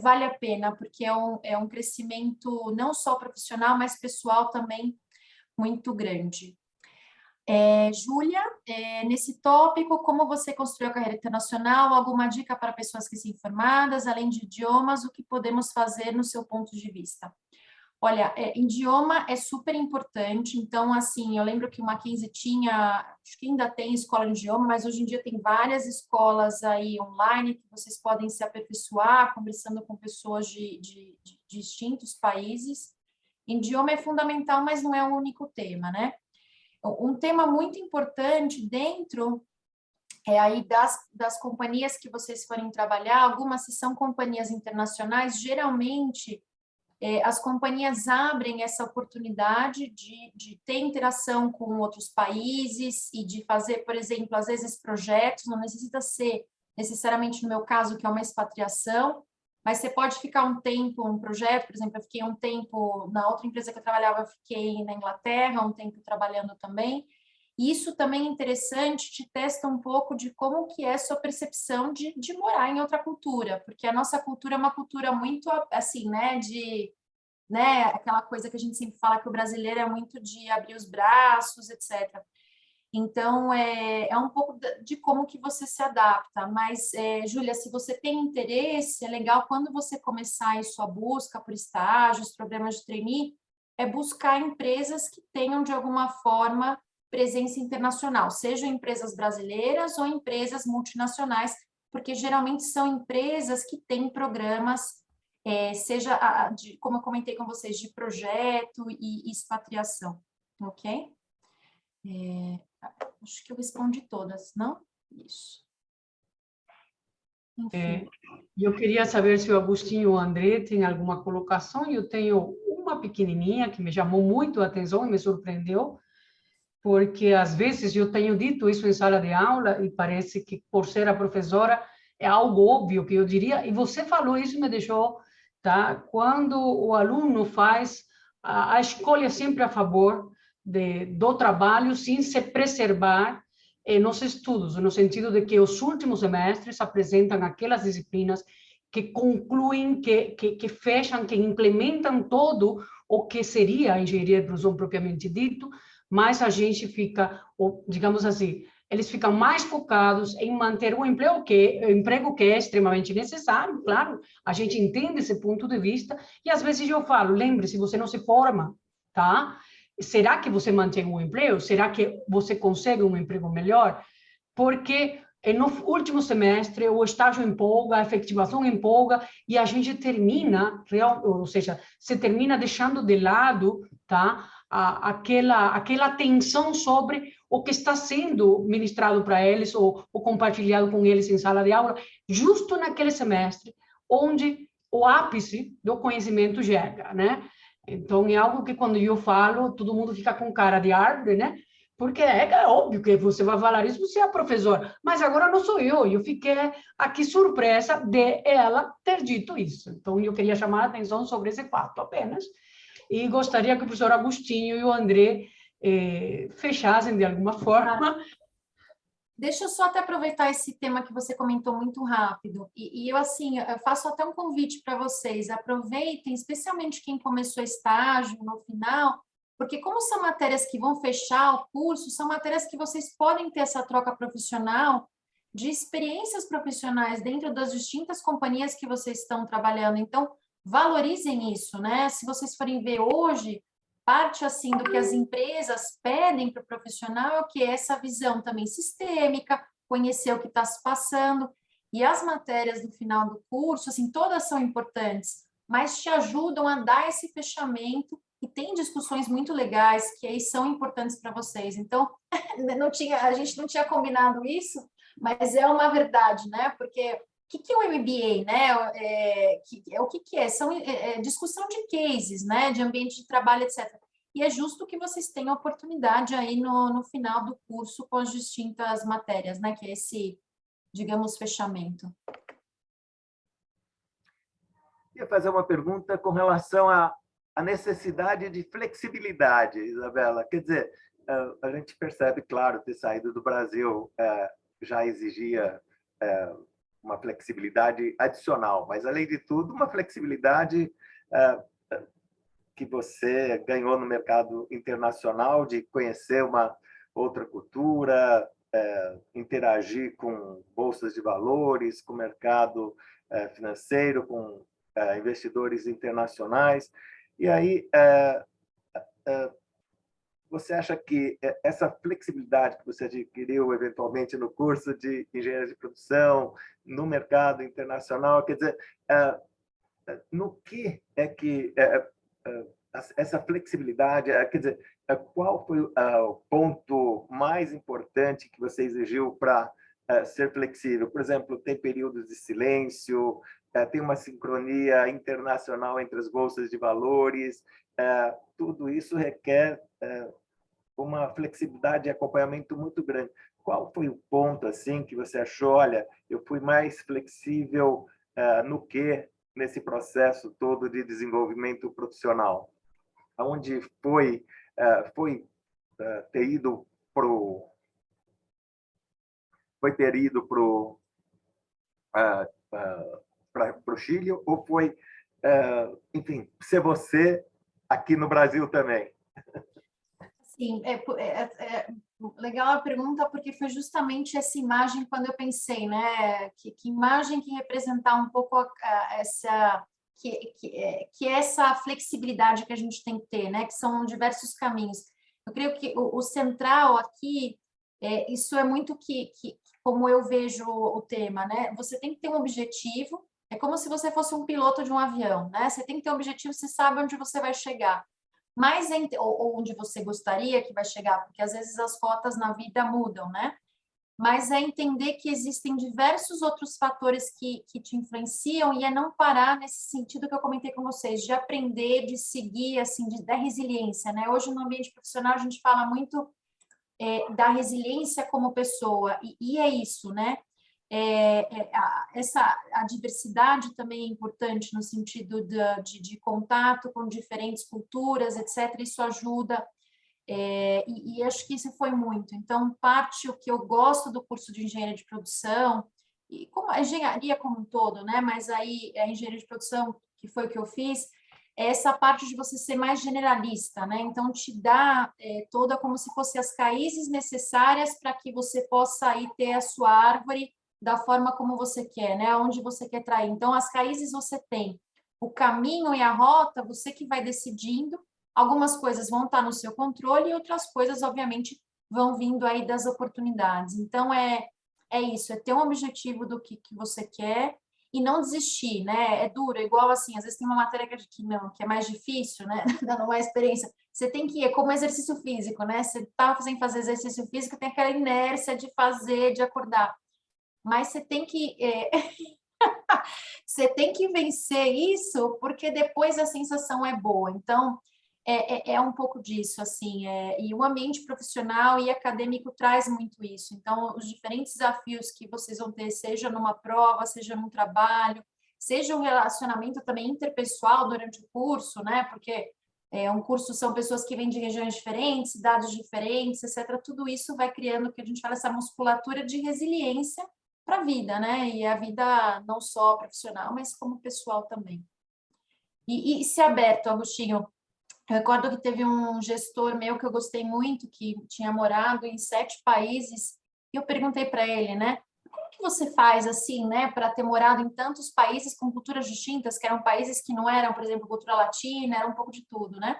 vale a pena, porque é um crescimento não só profissional, mas pessoal também muito grande. Júlia, nesse tópico, como você construiu a carreira internacional? Alguma dica para pessoas recém-formadas, além de idiomas, o que podemos fazer no seu ponto de vista? Olha, idioma é super importante, então, assim, eu lembro que o Mackenzie tinha, acho que ainda tem escola de idioma, mas hoje em dia tem várias escolas aí online que vocês podem se aperfeiçoar, conversando com pessoas de distintos países. Idioma é fundamental, mas não é o único tema, né? Um tema muito importante dentro aí das companhias que vocês forem trabalhar, algumas se são companhias internacionais, geralmente as companhias abrem essa oportunidade de ter interação com outros países e de fazer, por exemplo, às vezes projetos, não necessita ser necessariamente no meu caso, que é uma expatriação, mas você pode ficar um tempo, um projeto, por exemplo, eu fiquei um tempo, na outra empresa que eu trabalhava, eu fiquei na Inglaterra, um tempo trabalhando também, e isso também é interessante, te testa um pouco de como que é a sua percepção de morar em outra cultura, porque a nossa cultura é uma cultura muito, assim, né, aquela coisa que a gente sempre fala que o brasileiro é muito de abrir os braços, etc. Então, é um pouco de como que você se adapta, mas, Júlia, se você tem interesse, é legal quando você começar aí sua busca por estágios, programas de trainee, é buscar empresas que tenham, de alguma forma, presença internacional, sejam empresas brasileiras ou empresas multinacionais, porque geralmente são empresas que têm programas, seja, como eu comentei com vocês, de projeto e expatriação, ok? Acho que eu respondi todas, não? Isso. Enfim. Eu queria saber se o Agostinho e o André têm alguma colocação. Eu tenho uma pequenininha que me chamou muito a atenção e me surpreendeu, porque às vezes eu tenho dito isso em sala de aula e parece que, por ser a professora, é algo óbvio que eu diria, e você falou isso e me deixou, tá? Quando o aluno faz a escolha sempre a favor do trabalho, sem se preservar nos estudos, no sentido de que os últimos semestres apresentam aquelas disciplinas que concluem, que fecham, que implementam todo o que seria a engenharia de produção propriamente dito, mas a gente fica, digamos assim, eles ficam mais focados em manter o emprego que é extremamente necessário, claro, a gente entende esse ponto de vista, e às vezes eu falo, lembre-se, você não se forma, tá? Será que você mantém um emprego? Será que você consegue um emprego melhor? Porque no último semestre o estágio empolga, a efetivação empolga, e a gente termina, ou seja, se termina deixando de lado, tá? Aquela atenção sobre o que está sendo ministrado para eles ou compartilhado com eles em sala de aula, justo naquele semestre onde o ápice do conhecimento chega, né? Então, é algo que quando eu falo, todo mundo fica com cara de árvore, né? Porque é óbvio que você vai falar isso, você é a professora, mas agora não sou eu fiquei aqui surpresa de ela ter dito isso. Então, eu queria chamar a atenção sobre esse fato apenas, e gostaria que o professor Agostinho e o André fechassem de alguma forma. Deixa eu só até aproveitar esse tema que você comentou muito rápido, e eu, assim, eu faço até um convite para vocês, aproveitem, especialmente quem começou estágio no final, porque como são matérias que vão fechar o curso, são matérias que vocês podem ter essa troca profissional de experiências profissionais dentro das distintas companhias que vocês estão trabalhando, então valorizem isso, né? Se vocês forem ver hoje, parte assim do que as empresas pedem para o profissional é o que é essa visão também sistêmica, conhecer o que está se passando, e as matérias do final do curso, assim, todas são importantes, mas te ajudam a dar esse fechamento, e tem discussões muito legais que aí são importantes para vocês. Então, a gente não tinha combinado isso, mas é uma verdade, né? Porque o que é o MBA, né? O que é? São discussão de cases, né? De ambiente de trabalho, etc. E é justo que vocês tenham oportunidade aí no final do curso com as distintas matérias, né? Que é esse, digamos, fechamento. Eu ia fazer uma pergunta com relação à necessidade de flexibilidade, Isabela. Quer dizer, a gente percebe, claro, ter saído do Brasil já exigia uma flexibilidade adicional, mas, além de tudo, uma flexibilidade que você ganhou no mercado internacional, de conhecer outra cultura, interagir com bolsas de valores, com o mercado financeiro, com investidores internacionais. E aí, você acha que essa flexibilidade que você adquiriu eventualmente no curso de engenharia de produção, no mercado internacional, quer dizer, no que é que essa flexibilidade, quer dizer, qual foi o ponto mais importante que você exigiu para ser flexível? Por exemplo, tem períodos de silêncio, tem uma sincronia internacional entre as bolsas de valores, tudo isso requer uma flexibilidade e acompanhamento muito grande. Qual foi o ponto assim que você achou, olha, eu fui mais flexível no que nesse processo todo de desenvolvimento profissional? Aonde foi ter ido para o Chile, ou foi, enfim, ser você aqui no Brasil também? Sim, legal a pergunta, porque foi justamente essa imagem quando eu pensei, né? Que imagem que representar um pouco essa flexibilidade que a gente tem que ter, né? Que são diversos caminhos. Eu creio que o central aqui, isso é muito como eu vejo o tema, né? Você tem que ter um objetivo, é como se você fosse um piloto de um avião, né? Você tem que ter um objetivo, você sabe onde você vai chegar. Mas ou onde você gostaria que vai chegar, porque às vezes as cotas na vida mudam, né? Mas é entender que existem diversos outros fatores que te influenciam e é não parar nesse sentido que eu comentei com vocês, de aprender, de seguir, assim, da resiliência, né? Hoje no ambiente profissional a gente fala muito da resiliência como pessoa, e é isso, né? A diversidade também é importante no sentido de contato com diferentes culturas, etc. Isso ajuda, e acho que isso foi muito. Então, o que eu gosto do curso de engenharia de produção, e como a engenharia como um todo, né? Mas aí a engenharia de produção, que foi o que eu fiz, é essa parte de você ser mais generalista, né? Então, te dá toda como se fossem as raízes necessárias para que você possa aí ter a sua árvore da forma como você quer, né? Onde você quer trair. Então, as raízes você tem. O caminho e a rota, você que vai decidindo. Algumas coisas vão estar no seu controle e outras coisas, obviamente, vão vindo aí das oportunidades. Então, é isso, é ter um objetivo do que você quer e não desistir, né? É duro, igual assim, às vezes tem uma matéria que é mais difícil, né? Dando uma experiência. Você tem que ir, é como exercício físico, né? Você tá sem fazer exercício físico, tem aquela inércia de fazer, de acordar. Mas você tem que você tem que vencer isso, porque depois a sensação é boa. Então, é um pouco disso, assim, e o ambiente profissional e acadêmico traz muito isso. Então, os diferentes desafios que vocês vão ter, seja numa prova, seja num trabalho, seja um relacionamento também interpessoal durante o curso, né? Porque um curso são pessoas que vêm de regiões diferentes, cidades diferentes, etc. Tudo isso vai criando o que a gente fala, essa musculatura de resiliência para a vida, né? E a vida não só profissional, mas como pessoal também. E ser aberto, Agostinho. Eu recordo que teve um gestor meu que eu gostei muito, que tinha morado em 7 países, e eu perguntei para ele, né? Como que você faz assim, né, para ter morado em tantos países com culturas distintas, que eram países que não eram, por exemplo, cultura latina, era um pouco de tudo, né?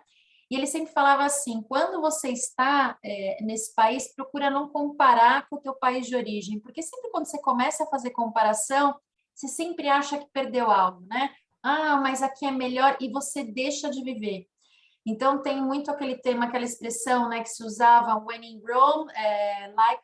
E ele sempre falava assim, quando você está nesse país, procura não comparar com o teu país de origem, porque sempre quando você começa a fazer comparação, você sempre acha que perdeu algo, né? Ah, mas aqui é melhor, e você deixa de viver. Então, tem muito aquele tema, aquela expressão, né, que se usava, when in Rome, live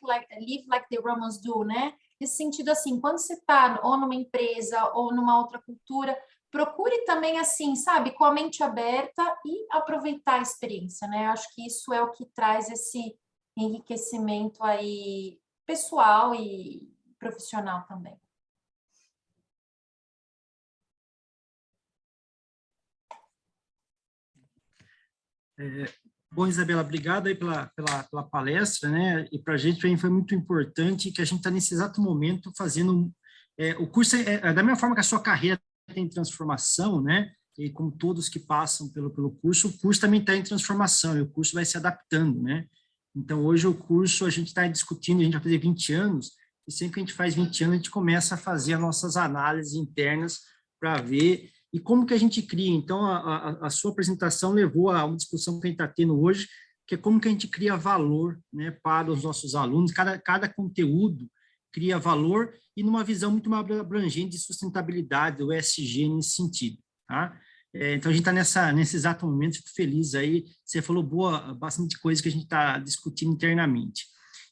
like the Romans do, né? Nesse sentido, assim, quando você está ou numa empresa ou numa outra cultura, procure também, assim, sabe, com a mente aberta e aproveitar a experiência, né? Eu acho que isso é o que traz esse enriquecimento aí pessoal e profissional também. Bom, Isabela, obrigado aí pela palestra, né? E para a gente foi muito importante que a gente está nesse exato momento fazendo o curso, da mesma forma que a sua carreira tem transformação, né? E como todos que passam pelo curso, o curso também está em transformação e o curso vai se adaptando, né? Então, hoje o curso, a gente está discutindo, a gente vai fazer 20 anos, e sempre que a gente faz 20 anos, a gente começa a fazer as nossas análises internas para ver e como que a gente cria. Então, a sua apresentação levou a uma discussão que a gente está tendo hoje, que é como que a gente cria valor, né, para os nossos alunos. Cada conteúdo cria valor e numa visão muito mais abrangente de sustentabilidade, do ESG nesse sentido, tá? Então, a gente está nesse exato momento, fico feliz aí, você falou bastante coisa que a gente está discutindo internamente.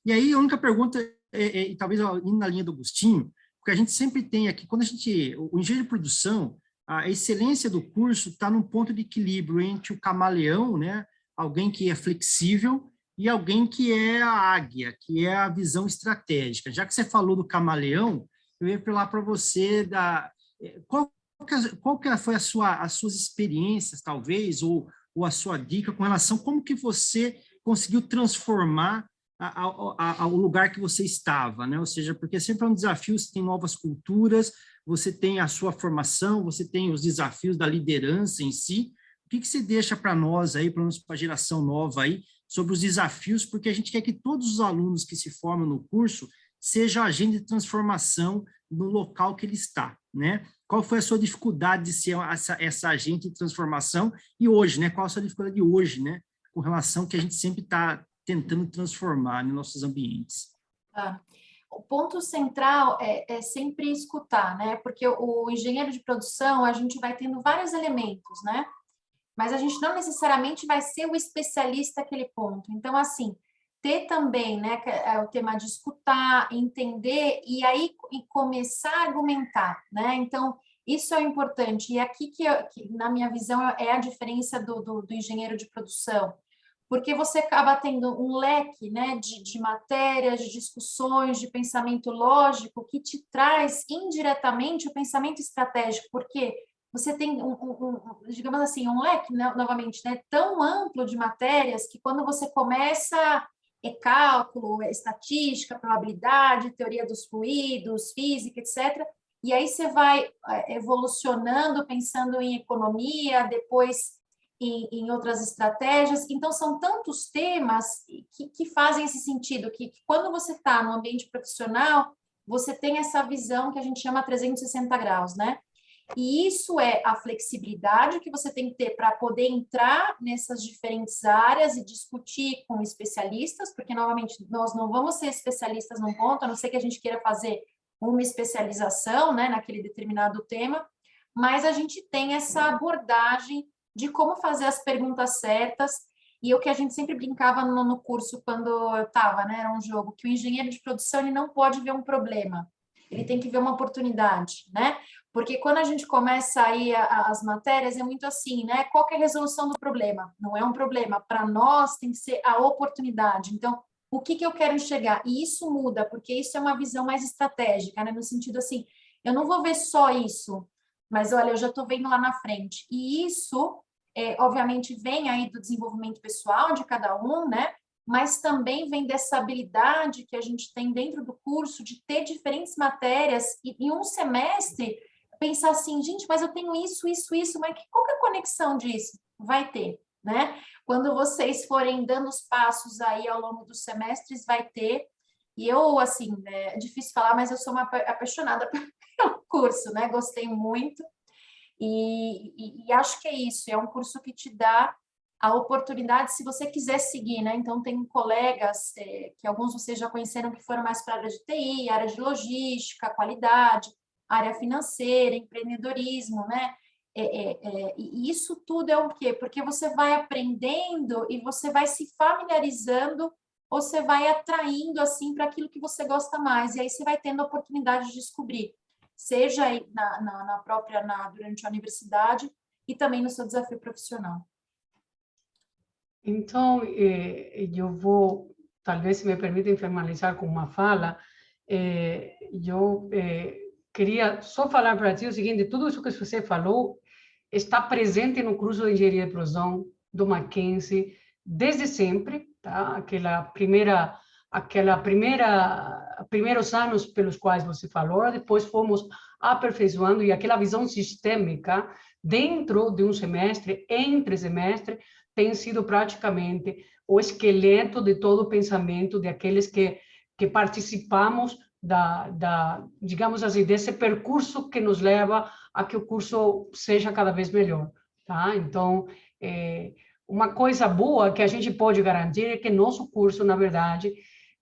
E aí, a única pergunta, e talvez indo na linha do Agostinho, porque a gente sempre tem aqui, o engenheiro de produção, a excelência do curso está num ponto de equilíbrio entre o camaleão, né, alguém que é flexível, e alguém que é a águia, que é a visão estratégica. Já que você falou do camaleão, eu ia falar para você qual que foi as suas experiências, talvez, ou a sua dica com relação a como que você conseguiu transformar o lugar que você estava, né? Ou seja, porque sempre é um desafio, você tem novas culturas, você tem a sua formação, você tem os desafios da liderança em si. O que você deixa para nós aí, para a geração nova aí, sobre os desafios, porque a gente quer que todos os alunos que se formam no curso sejam agente de transformação no local que ele está, né? Qual foi a sua dificuldade de ser essa agente de transformação e hoje, né? Qual a sua dificuldade de hoje, né? Com relação que a gente sempre está tentando transformar nos nossos ambientes. O ponto central é sempre escutar, né? Porque o engenheiro de produção, a gente vai tendo vários elementos, né? Mas a gente não necessariamente vai ser o especialista naquele ponto. Então, assim, ter também, né, que é o tema de escutar, entender e aí começar a argumentar, né? Então, isso é importante. E aqui que na minha visão, é a diferença do engenheiro de produção. Porque você acaba tendo um leque, né, de matérias, de discussões, de pensamento lógico que te traz indiretamente o pensamento estratégico, porque você tem digamos assim, um leque, né, novamente, né, tão amplo de matérias que quando você começa cálculo, estatística, probabilidade, teoria dos fluidos, física, etc. E aí você vai evolucionando, pensando em economia, depois em outras estratégias. Então, são tantos temas que fazem esse sentido, que quando você está no ambiente profissional, você tem essa visão que a gente chama 360 graus, né? E isso é a flexibilidade que você tem que ter para poder entrar nessas diferentes áreas e discutir com especialistas, porque, novamente, nós não vamos ser especialistas num ponto, a não ser que a gente queira fazer uma especialização, né, naquele determinado tema, mas a gente tem essa abordagem de como fazer as perguntas certas, e o que a gente sempre brincava no curso quando eu estava, né, era um jogo, que o engenheiro de produção ele não pode ver um problema, ele tem que ver uma oportunidade, né? Porque quando a gente começa aí as matérias, é muito assim, né? Qual que é a resolução do problema? Não é um problema. Para nós, tem que ser a oportunidade. Então, o que eu quero enxergar? E isso muda, porque isso é uma visão mais estratégica, né? No sentido assim, eu não vou ver só isso, mas, olha, eu já estou vendo lá na frente. E isso, obviamente, vem aí do desenvolvimento pessoal de cada um, né? Mas também vem dessa habilidade que a gente tem dentro do curso de ter diferentes matérias e em um semestre pensar assim, gente, mas eu tenho isso, mas qual que é a conexão disso? Vai ter, né? Quando vocês forem dando os passos aí ao longo dos semestres, vai ter. E eu, assim, é difícil falar, mas eu sou uma apaixonada pelo curso, né? Gostei muito. E acho que é isso, é um curso que te dá a oportunidade, se você quiser seguir, né? Então, tem colegas, que alguns vocês já conheceram, que foram mais para a área de TI, área de logística, qualidade, área financeira, empreendedorismo, né? E isso tudo é o quê? Porque você vai aprendendo e você vai se familiarizando, ou você vai atraindo, assim, para aquilo que você gosta mais, e aí você vai tendo a oportunidade de descobrir, seja aí durante a universidade e também no seu desafio profissional. Então, eu vou, talvez se me permitem formalizar com uma fala, eu queria só falar para ti o seguinte, tudo isso que você falou está presente no curso de Engenharia de Produção do Mackenzie desde sempre, tá? Primeiros anos pelos quais você falou, depois fomos aperfeiçoando e aquela visão sistêmica dentro de um semestre, entre semestre, tem sido praticamente o esqueleto de todo o pensamento de aqueles que participamos digamos assim, desse percurso que nos leva a que o curso seja cada vez melhor, tá? Então, uma coisa boa que a gente pode garantir é que nosso curso, na verdade,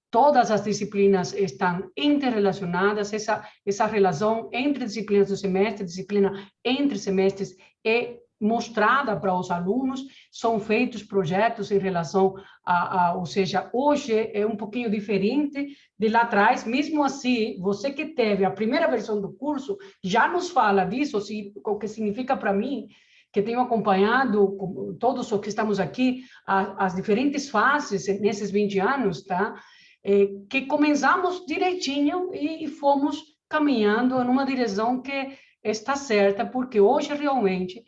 todas as disciplinas estão interrelacionadas, essa relação entre disciplinas do semestre, disciplina entre semestres é mostrada para os alunos, são feitos projetos em relação ou seja, hoje é um pouquinho diferente de lá atrás, mesmo assim, você que teve a primeira versão do curso, já nos fala disso, o que significa para mim, que tenho acompanhado todos os que estamos aqui, as diferentes fases nesses 20 anos, tá? Que começamos direitinho e fomos caminhando numa direção que está certa, porque hoje realmente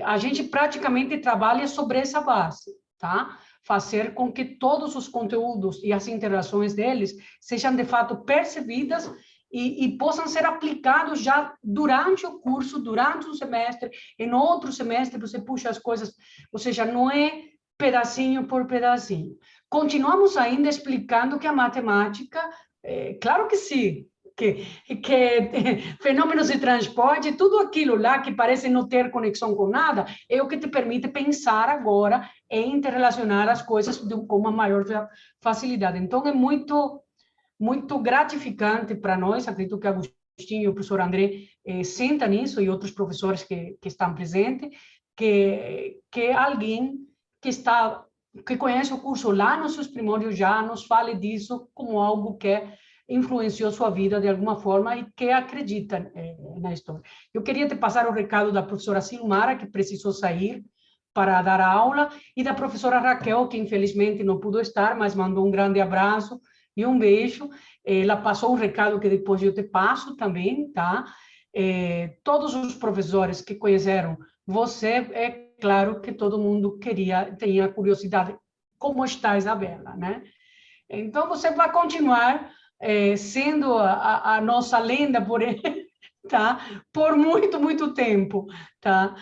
a gente praticamente trabalha sobre essa base, tá? Fazer com que todos os conteúdos e as interações deles sejam de fato percebidas e possam ser aplicados já durante o curso, durante o semestre, em outro semestre você puxa as coisas, ou seja, não é pedacinho por pedacinho. Continuamos ainda explicando que a matemática, claro que sim, que fenômenos de transporte, tudo aquilo lá que parece não ter conexão com nada, é o que te permite pensar agora e interrelacionar as coisas com uma maior facilidade. Então, é muito, muito gratificante para nós, acredito que Agostinho e o professor André sentam nisso, e outros professores que estão presentes, que alguém que conhece o curso lá nos seus primórdios já nos fale disso como algo que influenciou sua vida de alguma forma e que acredita na história. Eu queria te passar o recado da professora Silmara, que precisou sair para dar aula, e da professora Raquel, que infelizmente não pôde estar, mas mandou um grande abraço e um beijo. Ela passou um recado que depois eu te passo também, tá? Todos os professores que conheceram você, é claro que todo mundo tinha curiosidade, como está a Isabela, né? Então, você vai continuar sendo a nossa lenda tá? Por muito, muito tempo, tá?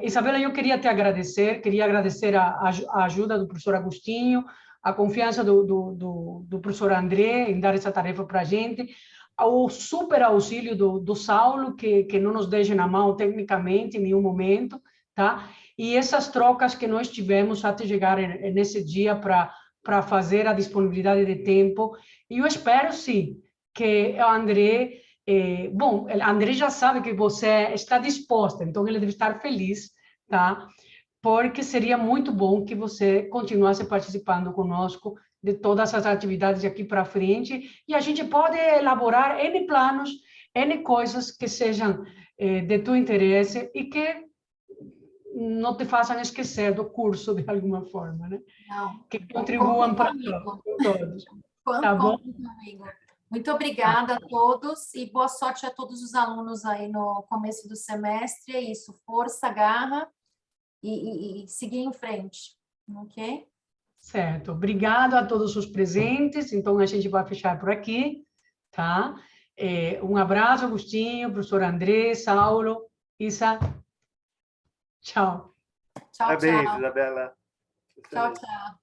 Isabela, eu queria agradecer a ajuda do professor Agostinho, a confiança do professor André em dar essa tarefa para a gente, o super auxílio do Saulo, que não nos deixa na mão tecnicamente em nenhum momento, tá? E essas trocas que nós tivemos até chegar nesse dia para fazer a disponibilidade de tempo. E eu espero, sim, que o André... bom, o André já sabe que você está disposta, então ele deve estar feliz, tá? Porque seria muito bom que você continuasse participando conosco de todas as atividades de aqui para frente, e a gente pode elaborar N planos, N coisas que sejam de teu interesse e que não te façam esquecer do curso de alguma forma, né? Não. Que contribuam para todos. Tá bom? Comigo. Muito obrigada a todos e boa sorte a todos os alunos aí no começo do semestre. É isso, força, garra e seguir em frente, ok? Certo. Obrigado a todos os presentes. Então, a gente vai fechar por aqui, tá? Um abraço, Agostinho, professor André, Saulo, Isa. Tchau. Tchau, Parabéns, tchau. Isabela. Tchau, tchau.